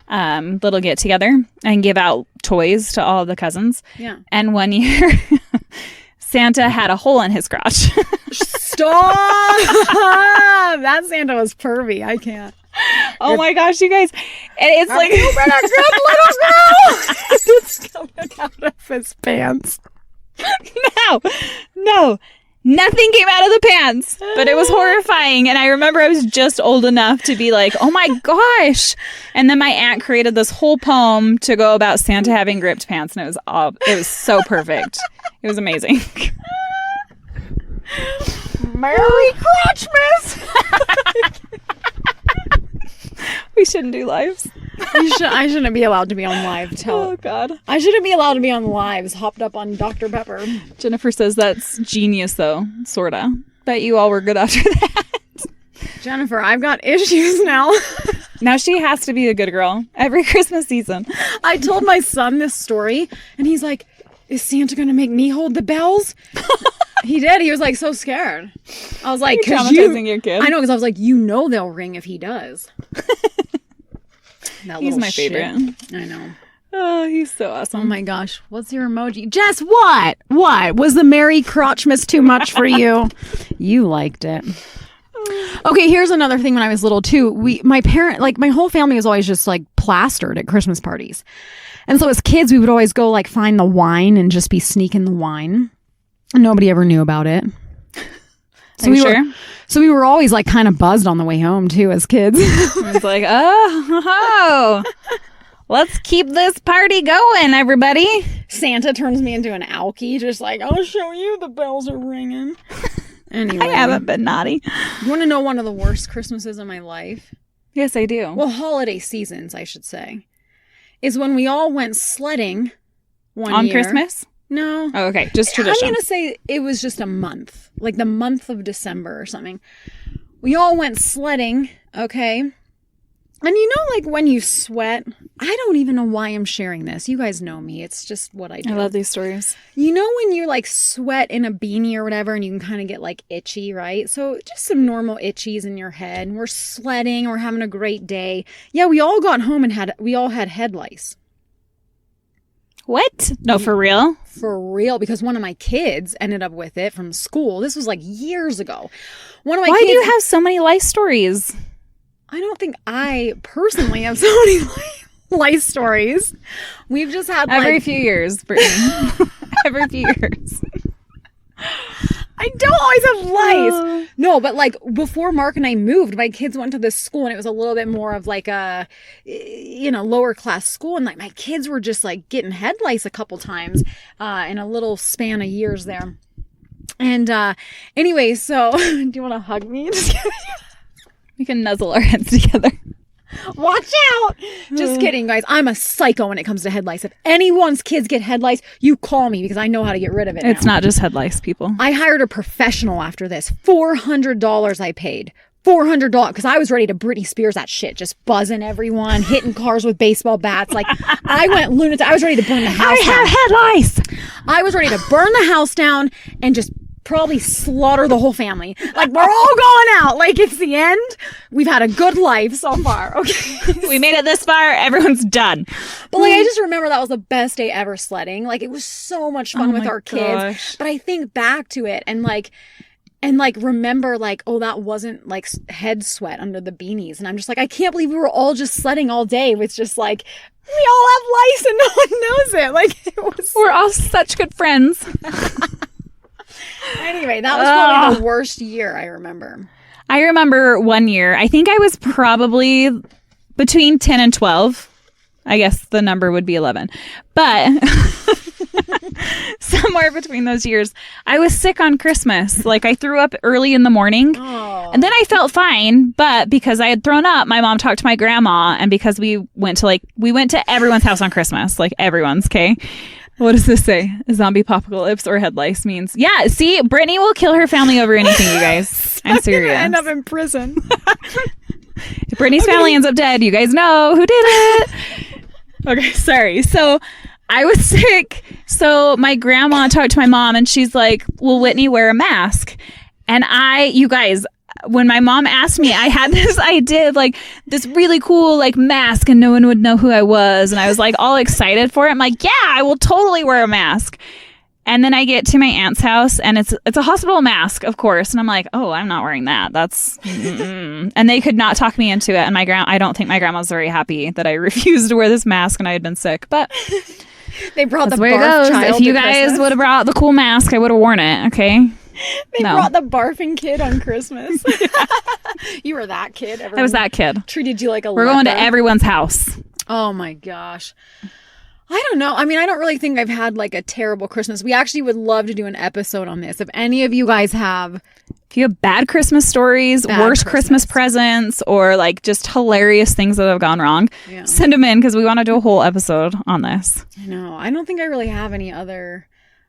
little get together and give out toys to all of the cousins. Yeah. And one year Santa had a hole in his crotch. Stop! That Santa was pervy. I can't. Oh my gosh, you guys. And it's like, you been a good little girl? It's coming out of his pants. No, nothing came out of the pants, but it was horrifying. And I remember I was just old enough to be like, oh my gosh. And then my aunt created this whole poem to go about Santa having gripped pants, and it was so perfect. It was amazing. Merry Crotchmas! We shouldn't do lives. I shouldn't be allowed to be on live. Oh God. I shouldn't be allowed to be on lives hopped up on Dr. Pepper. Jennifer says that's genius though, sorta. Bet you all were good after that. Jennifer, I've got issues now. Now she has to be a good girl every Christmas season. I told my son this story, and he's like, is Santa going to make me hold the bells? He did. He was like so scared. I was like, you're traumatizing your kid. I know, because I was like, you know they'll ring if he does. He's my favorite. I know. Oh, he's so awesome. Oh my gosh. What's your emoji? Jess, what? What? Was the Merry Crotchmas too much for you? You liked it. Okay, here's another thing when I was little too. My whole family was always just like plastered at Christmas parties. And so as kids, we would always go like find the wine and just be sneaking the wine. And nobody ever knew about it. So we were always like kind of buzzed on the way home too as kids. It's like, oh, let's keep this party going, everybody. Santa turns me into an alkie, just like, I'll show you the bells are ringing. Anyway. I haven't been naughty. You want to know one of the worst Christmases of my life? Yes, I do. Well, holiday seasons, I should say. Is when we all went sledding on year. Christmas? No. Oh, okay. Just tradition. I'm going to say it was just a month. Like the month of December or something. We all went sledding, okay? And you know, like when you sweat, I don't even know why I'm sharing this. You guys know me. It's just what I do. I love these stories. You know when you like sweat in a beanie or whatever and you can kind of get like itchy, right? So just some normal itchies in your head. We're sledding. We're having a great day. Yeah, we all got home and we all had head lice. What? No, for real? For real, because one of my kids ended up with it from school. This was like years ago. Why do you have so many lice stories? I don't think I personally have so many lice stories. We've just had every few years, Brittany. Every few years. I don't always have lice. No, but like before Mark and I moved, my kids went to this school and it was a little bit more of like a, lower class school. And like my kids were just like getting head lice a couple times in a little span of years there. And anyway, so do you want to hug me? We can nuzzle our heads together. Watch out. Just kidding, guys. I'm a psycho when it comes to head lice. If anyone's kids get head lice, you call me because I know how to get rid of it. It's not just head lice, people. I hired a professional after this. $400 I paid. $400 because I was ready to Britney Spears that shit, just buzzing everyone, hitting cars with baseball bats. Like, I went lunatic. I was ready to burn the house down. I have head lice. I was ready to burn the house down and just probably slaughter the whole family. Like, we're all going out. Like, it's the end. We've had a good life so far. Okay. We made it this far. Everyone's done. But like, I just remember that was the best day ever sledding. Like, it was so much fun with our kids. But I think back to it and remember like, oh, that wasn't like head sweat under the beanies. And I'm just like, I can't believe we were all just sledding all day with just like, we all have lice and no one knows it. Like, we're all such good friends. Anyway, that was probably the worst year I remember. I remember one year, I think I was probably between 10 and 12. I guess the number would be 11. But somewhere between those years, I was sick on Christmas. Like, I threw up early in the morning. And then I felt fine. But because I had thrown up, my mom talked to my grandma. And because we went to everyone's house on Christmas. Like, everyone's, okay? What does this say? A zombie apocalypse or head lice means. Yeah, see, Brittany will kill her family over anything, you guys. I'm serious. End up in prison. If Brittany's family ends up dead, you guys know who did it. Okay, sorry. So I was sick. So my grandma talked to my mom and she's like, will Whitney wear a mask? And you guys, when my mom asked me, I had this idea of like this really cool like mask and no one would know who I was. And I was like all excited for it. I'm like, yeah, I will totally wear a mask. And then I get to my aunt's house and it's a hospital mask, of course. And I'm like, oh, I'm not wearing that. That's, and they could not talk me into it. And I don't think my grandma was very happy that I refused to wear this mask and I had been sick, but they brought that's the where it barf goes. child If you to guys Christmas. would have brought the cool mask, I would have worn it. Okay. They brought the barfing kid on Christmas. You were that kid. I was that kid. Treated you like a We're leper. going to everyone's house. Oh my gosh. I don't know. I mean, I don't really think I've had like a terrible Christmas. We actually would love to do an episode on this. If any of you guys have. If you have bad Christmas stories, worst Christmas presents, or like just hilarious things that have gone wrong, send them in because we want to do a whole episode on this. I know. I don't think I really have any other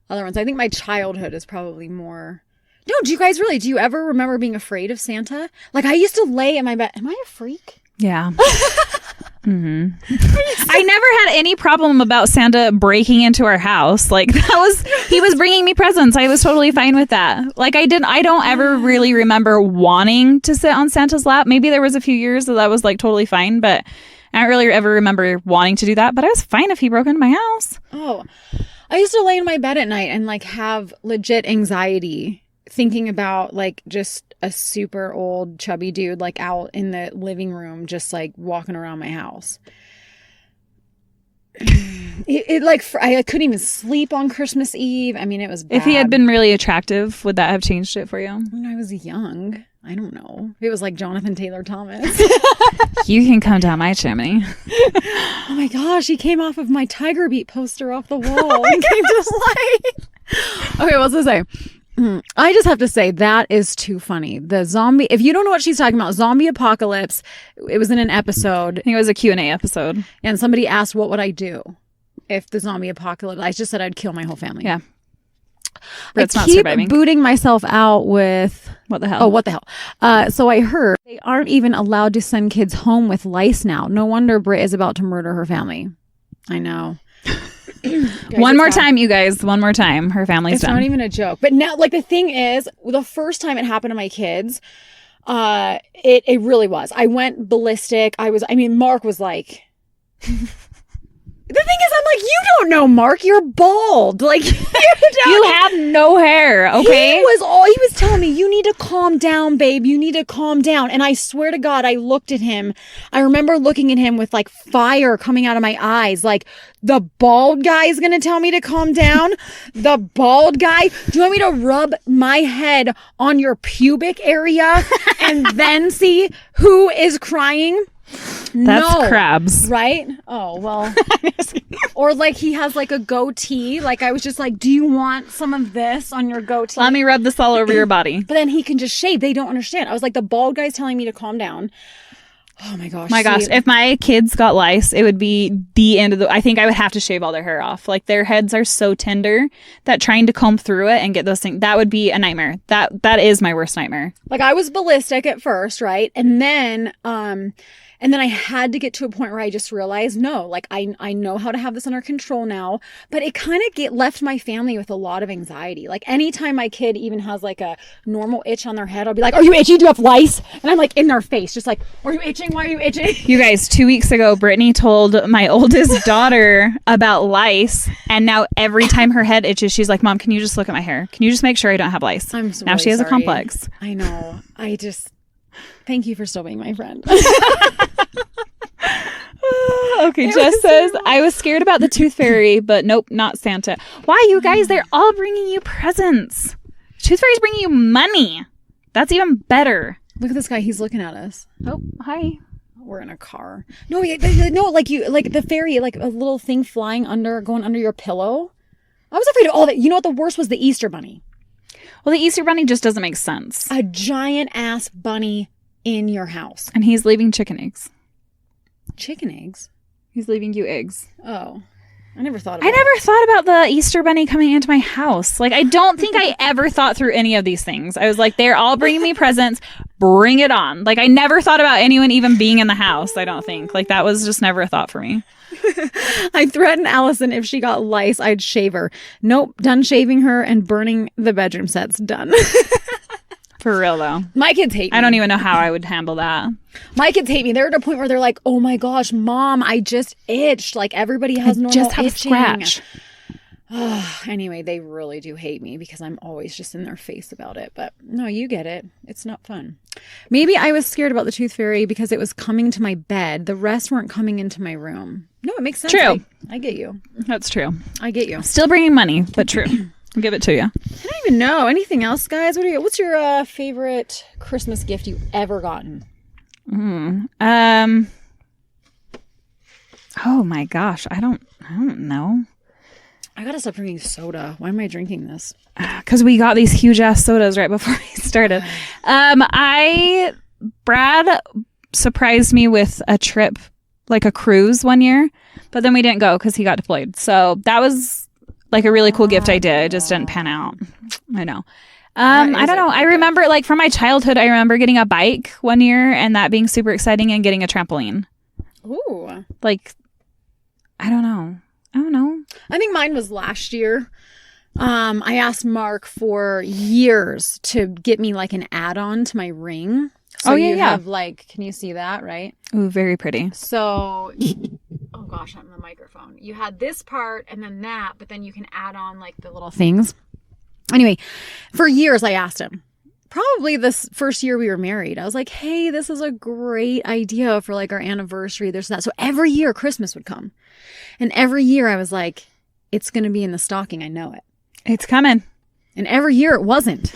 ones. I think my childhood is probably more. No, do you ever remember being afraid of Santa? Like, I used to lay in my bed. Am I a freak? Yeah. Mm-hmm. I never had any problem about Santa breaking into our house. Like, he was bringing me presents. I was totally fine with that. Like, I don't ever really remember wanting to sit on Santa's lap. Maybe there was a few years that was like totally fine, but I don't really ever remember wanting to do that. But I was fine if he broke into my house. Oh, I used to lay in my bed at night and like have legit anxiety thinking about like just a super old chubby dude like out in the living room just like walking around my house. It like I couldn't even sleep on Christmas Eve. I mean, it was bad. If he had been really attractive, would that have changed it for you? When I was young, I don't know. It was like Jonathan Taylor Thomas. You can come down my chimney. Oh my gosh, he came off of my Tiger Beat poster off the wall. He came to life. Okay, what's to say? I just have to say that is too funny. The zombie, if you don't know what she's talking about, zombie apocalypse, it was in an episode. I think it was a Q&A episode. And somebody asked, what would I do if the zombie apocalypse? I just said I'd kill my whole family. Yeah. It's not surviving. Booting myself out with... What the hell? Oh, what the hell? So I heard they aren't even allowed to send kids home with lice now. No wonder Brit is about to murder her family. I know. One more time, you guys. One more time. Her family's done. It's not even a joke. But now, like, the thing is, the first time it happened to my kids, it really was. I went ballistic. Mark was like... The thing is, I'm like, you don't know, Mark. You're bald. Like, you have no hair, okay? He was telling me, you need to calm down, babe. You need to calm down. And I swear to God, I looked at him. I remember looking at him with like fire coming out of my eyes. Like, the bald guy is going to tell me to calm down? The bald guy? Do you want me to rub my head on your pubic area and then see who is crying? That's crabs. Right? Oh, well. Or like he has like a goatee. Like I was just like, do you want some of this on your goatee? Let me rub this all over your body. But then he can just shave. They don't understand. I was like, the bald guy's telling me to calm down. Oh my gosh. My gosh. If my kids got lice, it would be the end of I think I would have to shave all their hair off. Like their heads are so tender that trying to comb through it and get those things, that would be a nightmare. That is my worst nightmare. Like I was ballistic at first, right? And then I had to get to a point where I just realized, no, like I know how to have this under control now, but it kind of left my family with a lot of anxiety. Like anytime my kid even has like a normal itch on their head, I'll be like, are you itchy? Do you have lice? And I'm like in their face, just like, are you itching? Why are you itching? You guys, 2 weeks ago, Brittany told my oldest daughter about lice. And now every time her head itches, she's like, Mom, can you just look at my hair? Can you just make sure I don't have lice? I'm so now she has a complex. I know. Thank you for still being my friend. Okay, Jess says, I was scared about the tooth fairy, but nope, not Santa. Why, you guys? They're all bringing you presents. Tooth fairy's bringing you money. That's even better. Look at this guy. He's looking at us. Oh, hi. We're in a car. No, like the fairy, like a little thing flying going under your pillow. I was afraid of all that. You know what? The worst was the Easter bunny. Well, the Easter bunny just doesn't make sense. A giant ass bunny in your house. And he's leaving chicken eggs. Chicken eggs? He's leaving you eggs. Oh. I never thought about the Easter bunny coming into my house. Like, I don't think I ever thought through any of these things. I was like, they're all bringing me presents. Bring it on. Like, I never thought about anyone even being in the house, I don't think. Like, that was just never a thought for me. I threatened Allison if she got lice, I'd shave her. Nope. Done shaving her and burning the bedroom sets. Done. For real, though. My kids hate me. I don't even know how I would handle that. My kids hate me. They're at a point where they're like, oh my gosh, Mom, I just itched. Like everybody has normal just have itching. A scratch. Anyway, they really do hate me because I'm always just in their face about it. But no, you get it. It's not fun. Maybe I was scared about the tooth fairy because it was coming to my bed. The rest weren't coming into my room. No, it makes sense. True. I get you. That's true. I get you. Still bringing money, but true. I'll give it to you. I don't even know. Anything else, guys? What's your favorite Christmas gift you've ever gotten? Oh my gosh. I don't know. I gotta stop drinking soda. Why am I drinking this? Because we got these huge ass sodas right before we started. Brad surprised me with a trip, like a cruise one year, but then we didn't go because he got deployed. So that was like a really cool gift I did. It just didn't pan out. I know. I don't know. I remember like from my childhood, I remember getting a bike one year and that being super exciting and getting a trampoline. Ooh. Like, I don't know. I think mine was last year. I asked Mark for years to get me like an add-on to my ring. So you have like, can you see that, right? Ooh, very pretty. So, oh gosh, I'm on the microphone. You had this part and then that, but then you can add on like the little things. Anyway, for years I asked him. Probably this first year we were married. I was like, hey, this is a great idea for like our anniversary. There's that. So every year Christmas would come. And every year I was like, it's going to be in the stocking. I know it. It's coming. And every year it wasn't.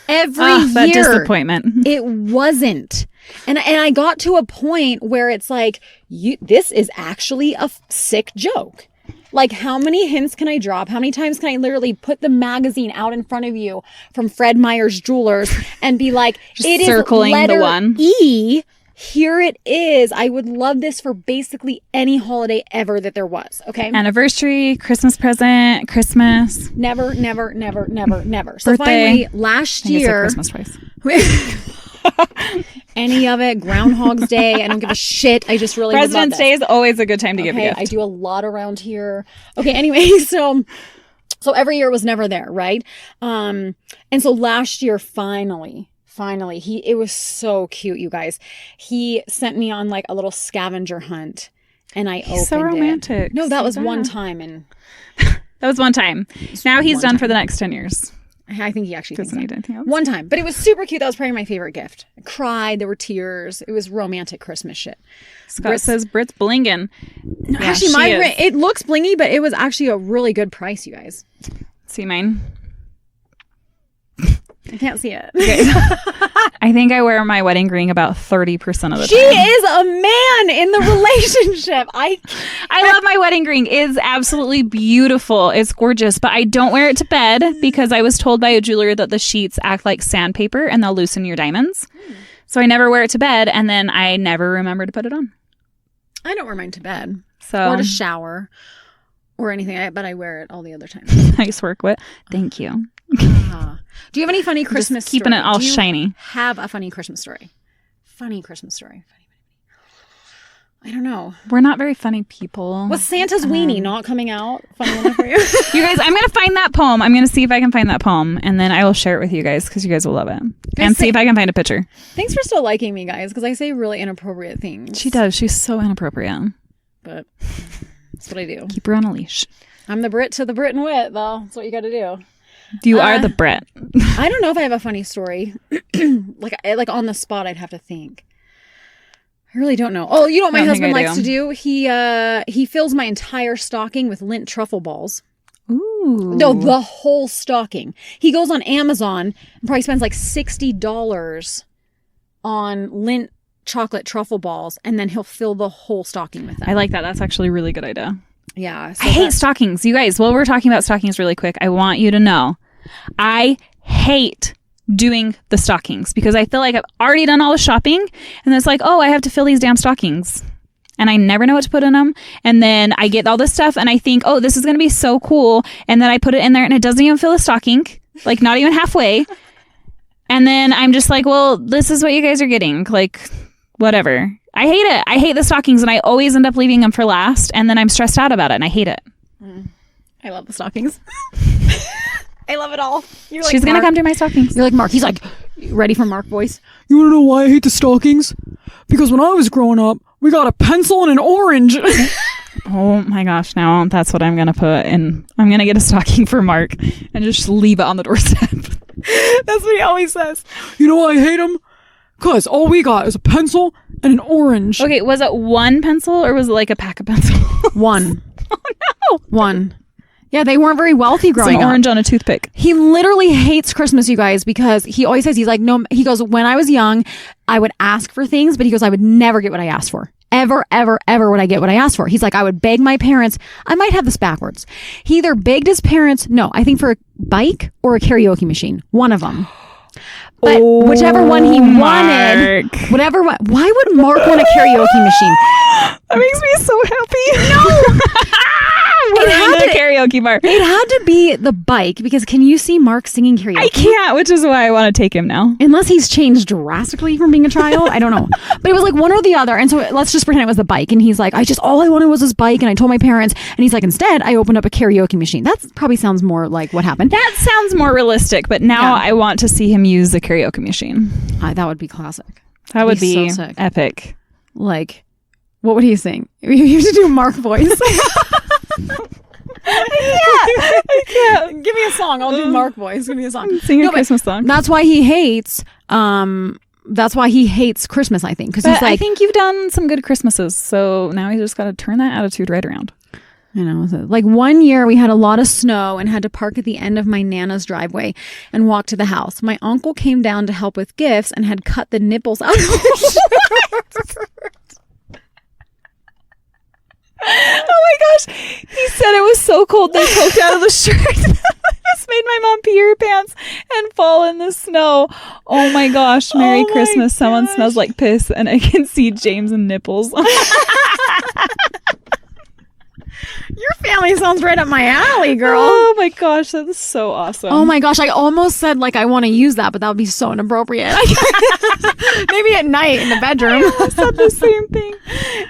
Every year. That disappointment. It wasn't. And I got to a point where it's like, this is actually a sick joke. Like, how many hints can I drop? How many times can I literally put the magazine out in front of you from Fred Meyer's Jewelers and be like, it is circling letter the one. E. Here it is. I would love this for basically any holiday ever that there was. Okay. Anniversary, Christmas present, Christmas. Never. So Birthday. finally, last year. Christmas twice. Any of it. Groundhog's Day. I don't give a shit. I just really President's Day is always a good time to give a gift. I do a lot around here. Okay. Anyway, so every year was never there, right? And so last year, finally, it was so cute, you guys. He sent me on like a little scavenger hunt, and I opened it. So romantic. No, that was one time, and that was one time. Now he's done for the next 10 years. I think he actually doesn't need anything else. One time, but it was super cute. That was probably my favorite gift. I cried. There were tears. It was romantic Christmas shit. Scott says Brit's blinging. No, yeah, actually, it looks blingy, but it was actually a really good price, you guys. See mine. I can't see it. Okay. I think I wear my wedding ring about 30% of the She time. is a man in the relationship. I love my wedding ring. It's absolutely beautiful. It's gorgeous, but I don't wear it to bed because I was told by a jeweler that the sheets act like sandpaper and they'll loosen your diamonds. So I never wear it to bed, and then I never remember to put it on. I don't wear mine to bed So or to shower or anything, but I wear it all the other time. nice work, Whit. Thank you. Do you have any funny Christmas Just keeping story? it all Do you shiny. have a funny Christmas story? Funny Christmas story. I don't know. We're not very funny people. Was Santa's weenie not coming out funny enough for you? You guys, I'm going to find that poem. I'm going to see if I can find that poem, and then I will share it with you guys because you guys will love it. And see if I can find a picture. Thanks for still liking me, guys, because I say really inappropriate things. She does. She's so inappropriate. But that's what I do. Keep her on a leash. I'm the Brit to the Brit and Whit, though. That's what you got to do. You are the Brit. I don't know if I have a funny story. like on the spot, I'd have to think. I really don't know. Oh, you know what my husband likes to do? He fills my entire stocking with lint truffle balls. Ooh. No, the whole stocking. He goes on Amazon and probably spends like $60 on lint chocolate truffle balls, and then he'll fill the whole stocking with them. I like that. That's actually a really good idea. Yeah. So I hate stockings. You guys, while we're talking about stockings really quick, I want you to know I hate doing the stockings because I feel like I've already done all the shopping and it's like, oh, I have to fill these damn stockings. And I never know what to put in them. And then I get all this stuff and I think, oh, this is going to be so cool. And then I put it in there and it doesn't even fill a stocking, like not even halfway. And then I'm just like, well, this is what you guys are getting. Like, whatever. I hate it. I hate the stockings and I always end up leaving them for last. And then I'm stressed out about it and I hate it. I love the stockings. I love it all. You're like She's going to come do my stockings. You're like Mark. He's like, ready for Mark voice? You want to know why I hate the stockings? Because when I was growing up, we got a pencil and an orange. Oh my gosh, now that's what I'm going to put in. I'm going to get a stocking for Mark and just leave it on the doorstep. That's what he always says. You know why I hate them? Because all we got is a pencil and an orange. Okay, was it one pencil or was it like a pack of pencils? One. Oh no. One. Yeah, they weren't very wealthy It's growing an up. orange on a toothpick. He literally hates Christmas, you guys, because he always says, he's like, no, he goes, when I was young, I would ask for things, but he goes, I would never get what I asked for. Ever, ever, ever would I get what I asked for. He's like, I would beg my parents. I might have this backwards. He either begged his parents, no, I think for a bike or a karaoke machine. One of them. But whichever one he wanted, whatever one, why would Mark want a karaoke machine? That makes me so happy. No. We're in the karaoke bar. It had to be the bike because can you see Mark singing karaoke? I can't, which is why I want to take him now. Unless he's changed drastically from being a child. I don't know. But it was like one or the other. And so let's just pretend it was the bike. And he's like, all I wanted was this bike. And I told my parents. And he's like, instead, I opened up a karaoke machine. That probably sounds more like what happened. That sounds more realistic, but now I want to see him use the karaoke machine. That would be classic. That would be so sick. epic. Like, what would he sing? You have to do a Mark voice. I can't. Give me a song. I'll do Mark voice. Give me a song. Sing a Christmas song. That's why he hates. That's why he hates Christmas. I think because he's like. I think you've done some good Christmases, so now he's just got to turn that attitude right around. I know. Like one year we had a lot of snow and had to park at the end of my Nana's driveway and walk to the house. My uncle came down to help with gifts and had cut the nipples out of his shirt. Oh my gosh. He said it was so cold they poked out of the shirt. This made my mom pee her pants and fall in the snow. Oh my gosh. Merry Christmas. Someone smells like piss and I can see James and nipples. Your family sounds right up my alley, girl. Oh my gosh. That's so awesome. Oh my gosh. I almost said like I want to use that, but that would be so inappropriate. Maybe at night in the bedroom. I said the same thing.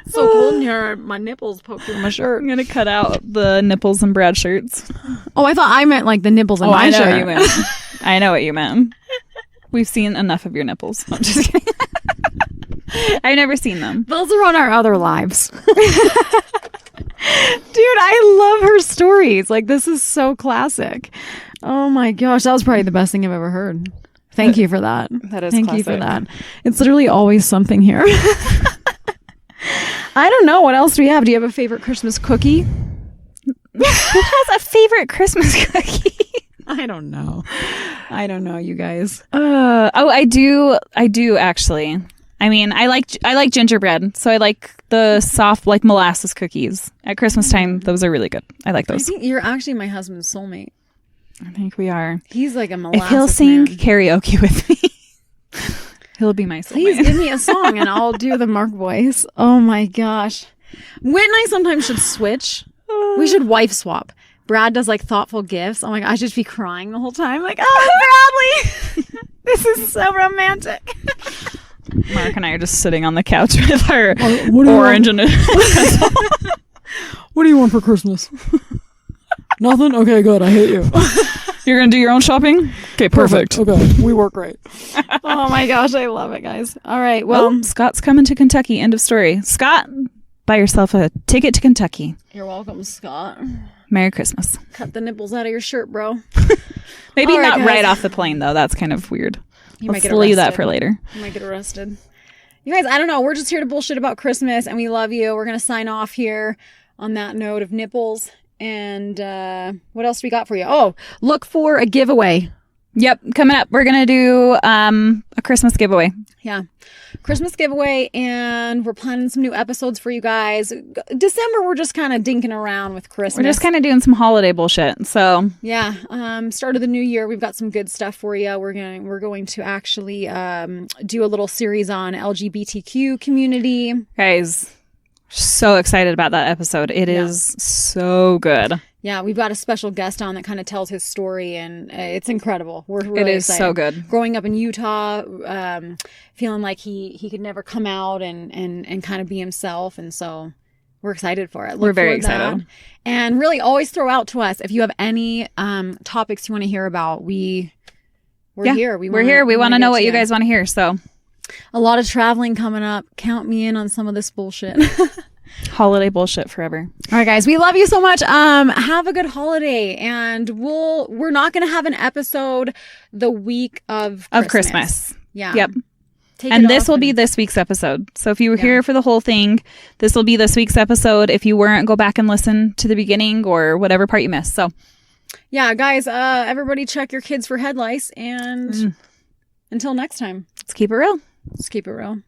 So cold in here, my nipples poke through my shirt. I'm going to cut out the nipples in Brad's shirts. Oh, I thought I meant like the nipples in my I know shirt. what you meant. I know what you meant. We've seen enough of your nipples. I'm just kidding. I've never seen them. Those are on our other lives. Dude, I love her stories. Like, this is so classic. Oh my gosh, that was probably the best thing I've ever heard. Thank you for that. That is Thank classic. you for that. It's literally always something here. I don't know. What else do we have? Do you have a favorite Christmas cookie? Who has a favorite Christmas cookie? I don't know. I don't know, you guys. I do actually. I mean, I like gingerbread, so I like the soft like molasses cookies at Christmas time. Those are really good. I like I those. think you're actually my husband's soulmate. I think we are. He's like a molasses If he'll sing man. karaoke with me, he'll be my soulmate. Please give me a song and I'll do the Mark voice. Oh my gosh. Whit and I sometimes should switch. We should wife swap. Brad does like thoughtful gifts. Oh my god, I should just be crying the whole time. Like, oh, Bradley, this is so romantic. Mark and I are just sitting on the couch with our what do you orange want? and What do you want for Christmas? Nothing? Okay, good. I hate you. You're gonna do your own shopping? Okay, perfect. Okay, we work great. Oh my gosh, I love it, guys. All right, well, Well, Scott's coming to Kentucky. End of story. Scott, buy yourself a ticket to Kentucky. you're welcome, Scott. Merry Christmas. Cut the nipples out of your shirt, bro. Maybe All right, not guys. right off the plane though. That's kind of weird. You might Let's get leave that arrested. for later. You might get arrested. You guys, I don't know. We're just here to bullshit about Christmas, and we love you. We're gonna sign off here on that note of nipples. And what else we got for you? Oh, look for a giveaway. Yep, coming up, we're gonna do a Christmas giveaway. Yeah, Christmas giveaway, and we're planning some new episodes for you guys. December, we're just kind of dinking around with Christmas. We're just kind of doing some holiday bullshit. So yeah. Start of the new year, we've got some good stuff for you. We're going to actually do a little series on LGBTQ community. guys, so excited about that episode. It is so good. Yeah, we've got a special guest on that kind of tells his story, and it's incredible. We're really It is excited. so good. Growing up in Utah, feeling like he could never come out and kind of be himself, and so we're excited for it. We're very forward to that. excited. And really, always throw out to us if you have any topics you want to hear about. We're here. We're here. We want to know what you guys want to hear. So A lot of traveling coming up. Count me in on some of this bullshit. holiday bullshit forever. All right, guys, we love you so much. Have a good holiday, and we're not gonna have an episode the week of Christmas. Yeah. Yep. Take And it this off will be this week's episode. So if you were here for the whole thing, this will be this week's episode. If you weren't, go back and listen to the beginning or whatever part you missed. So yeah, guys. Everybody, check your kids for head lice, and until next time, let's keep it real. let's keep it real.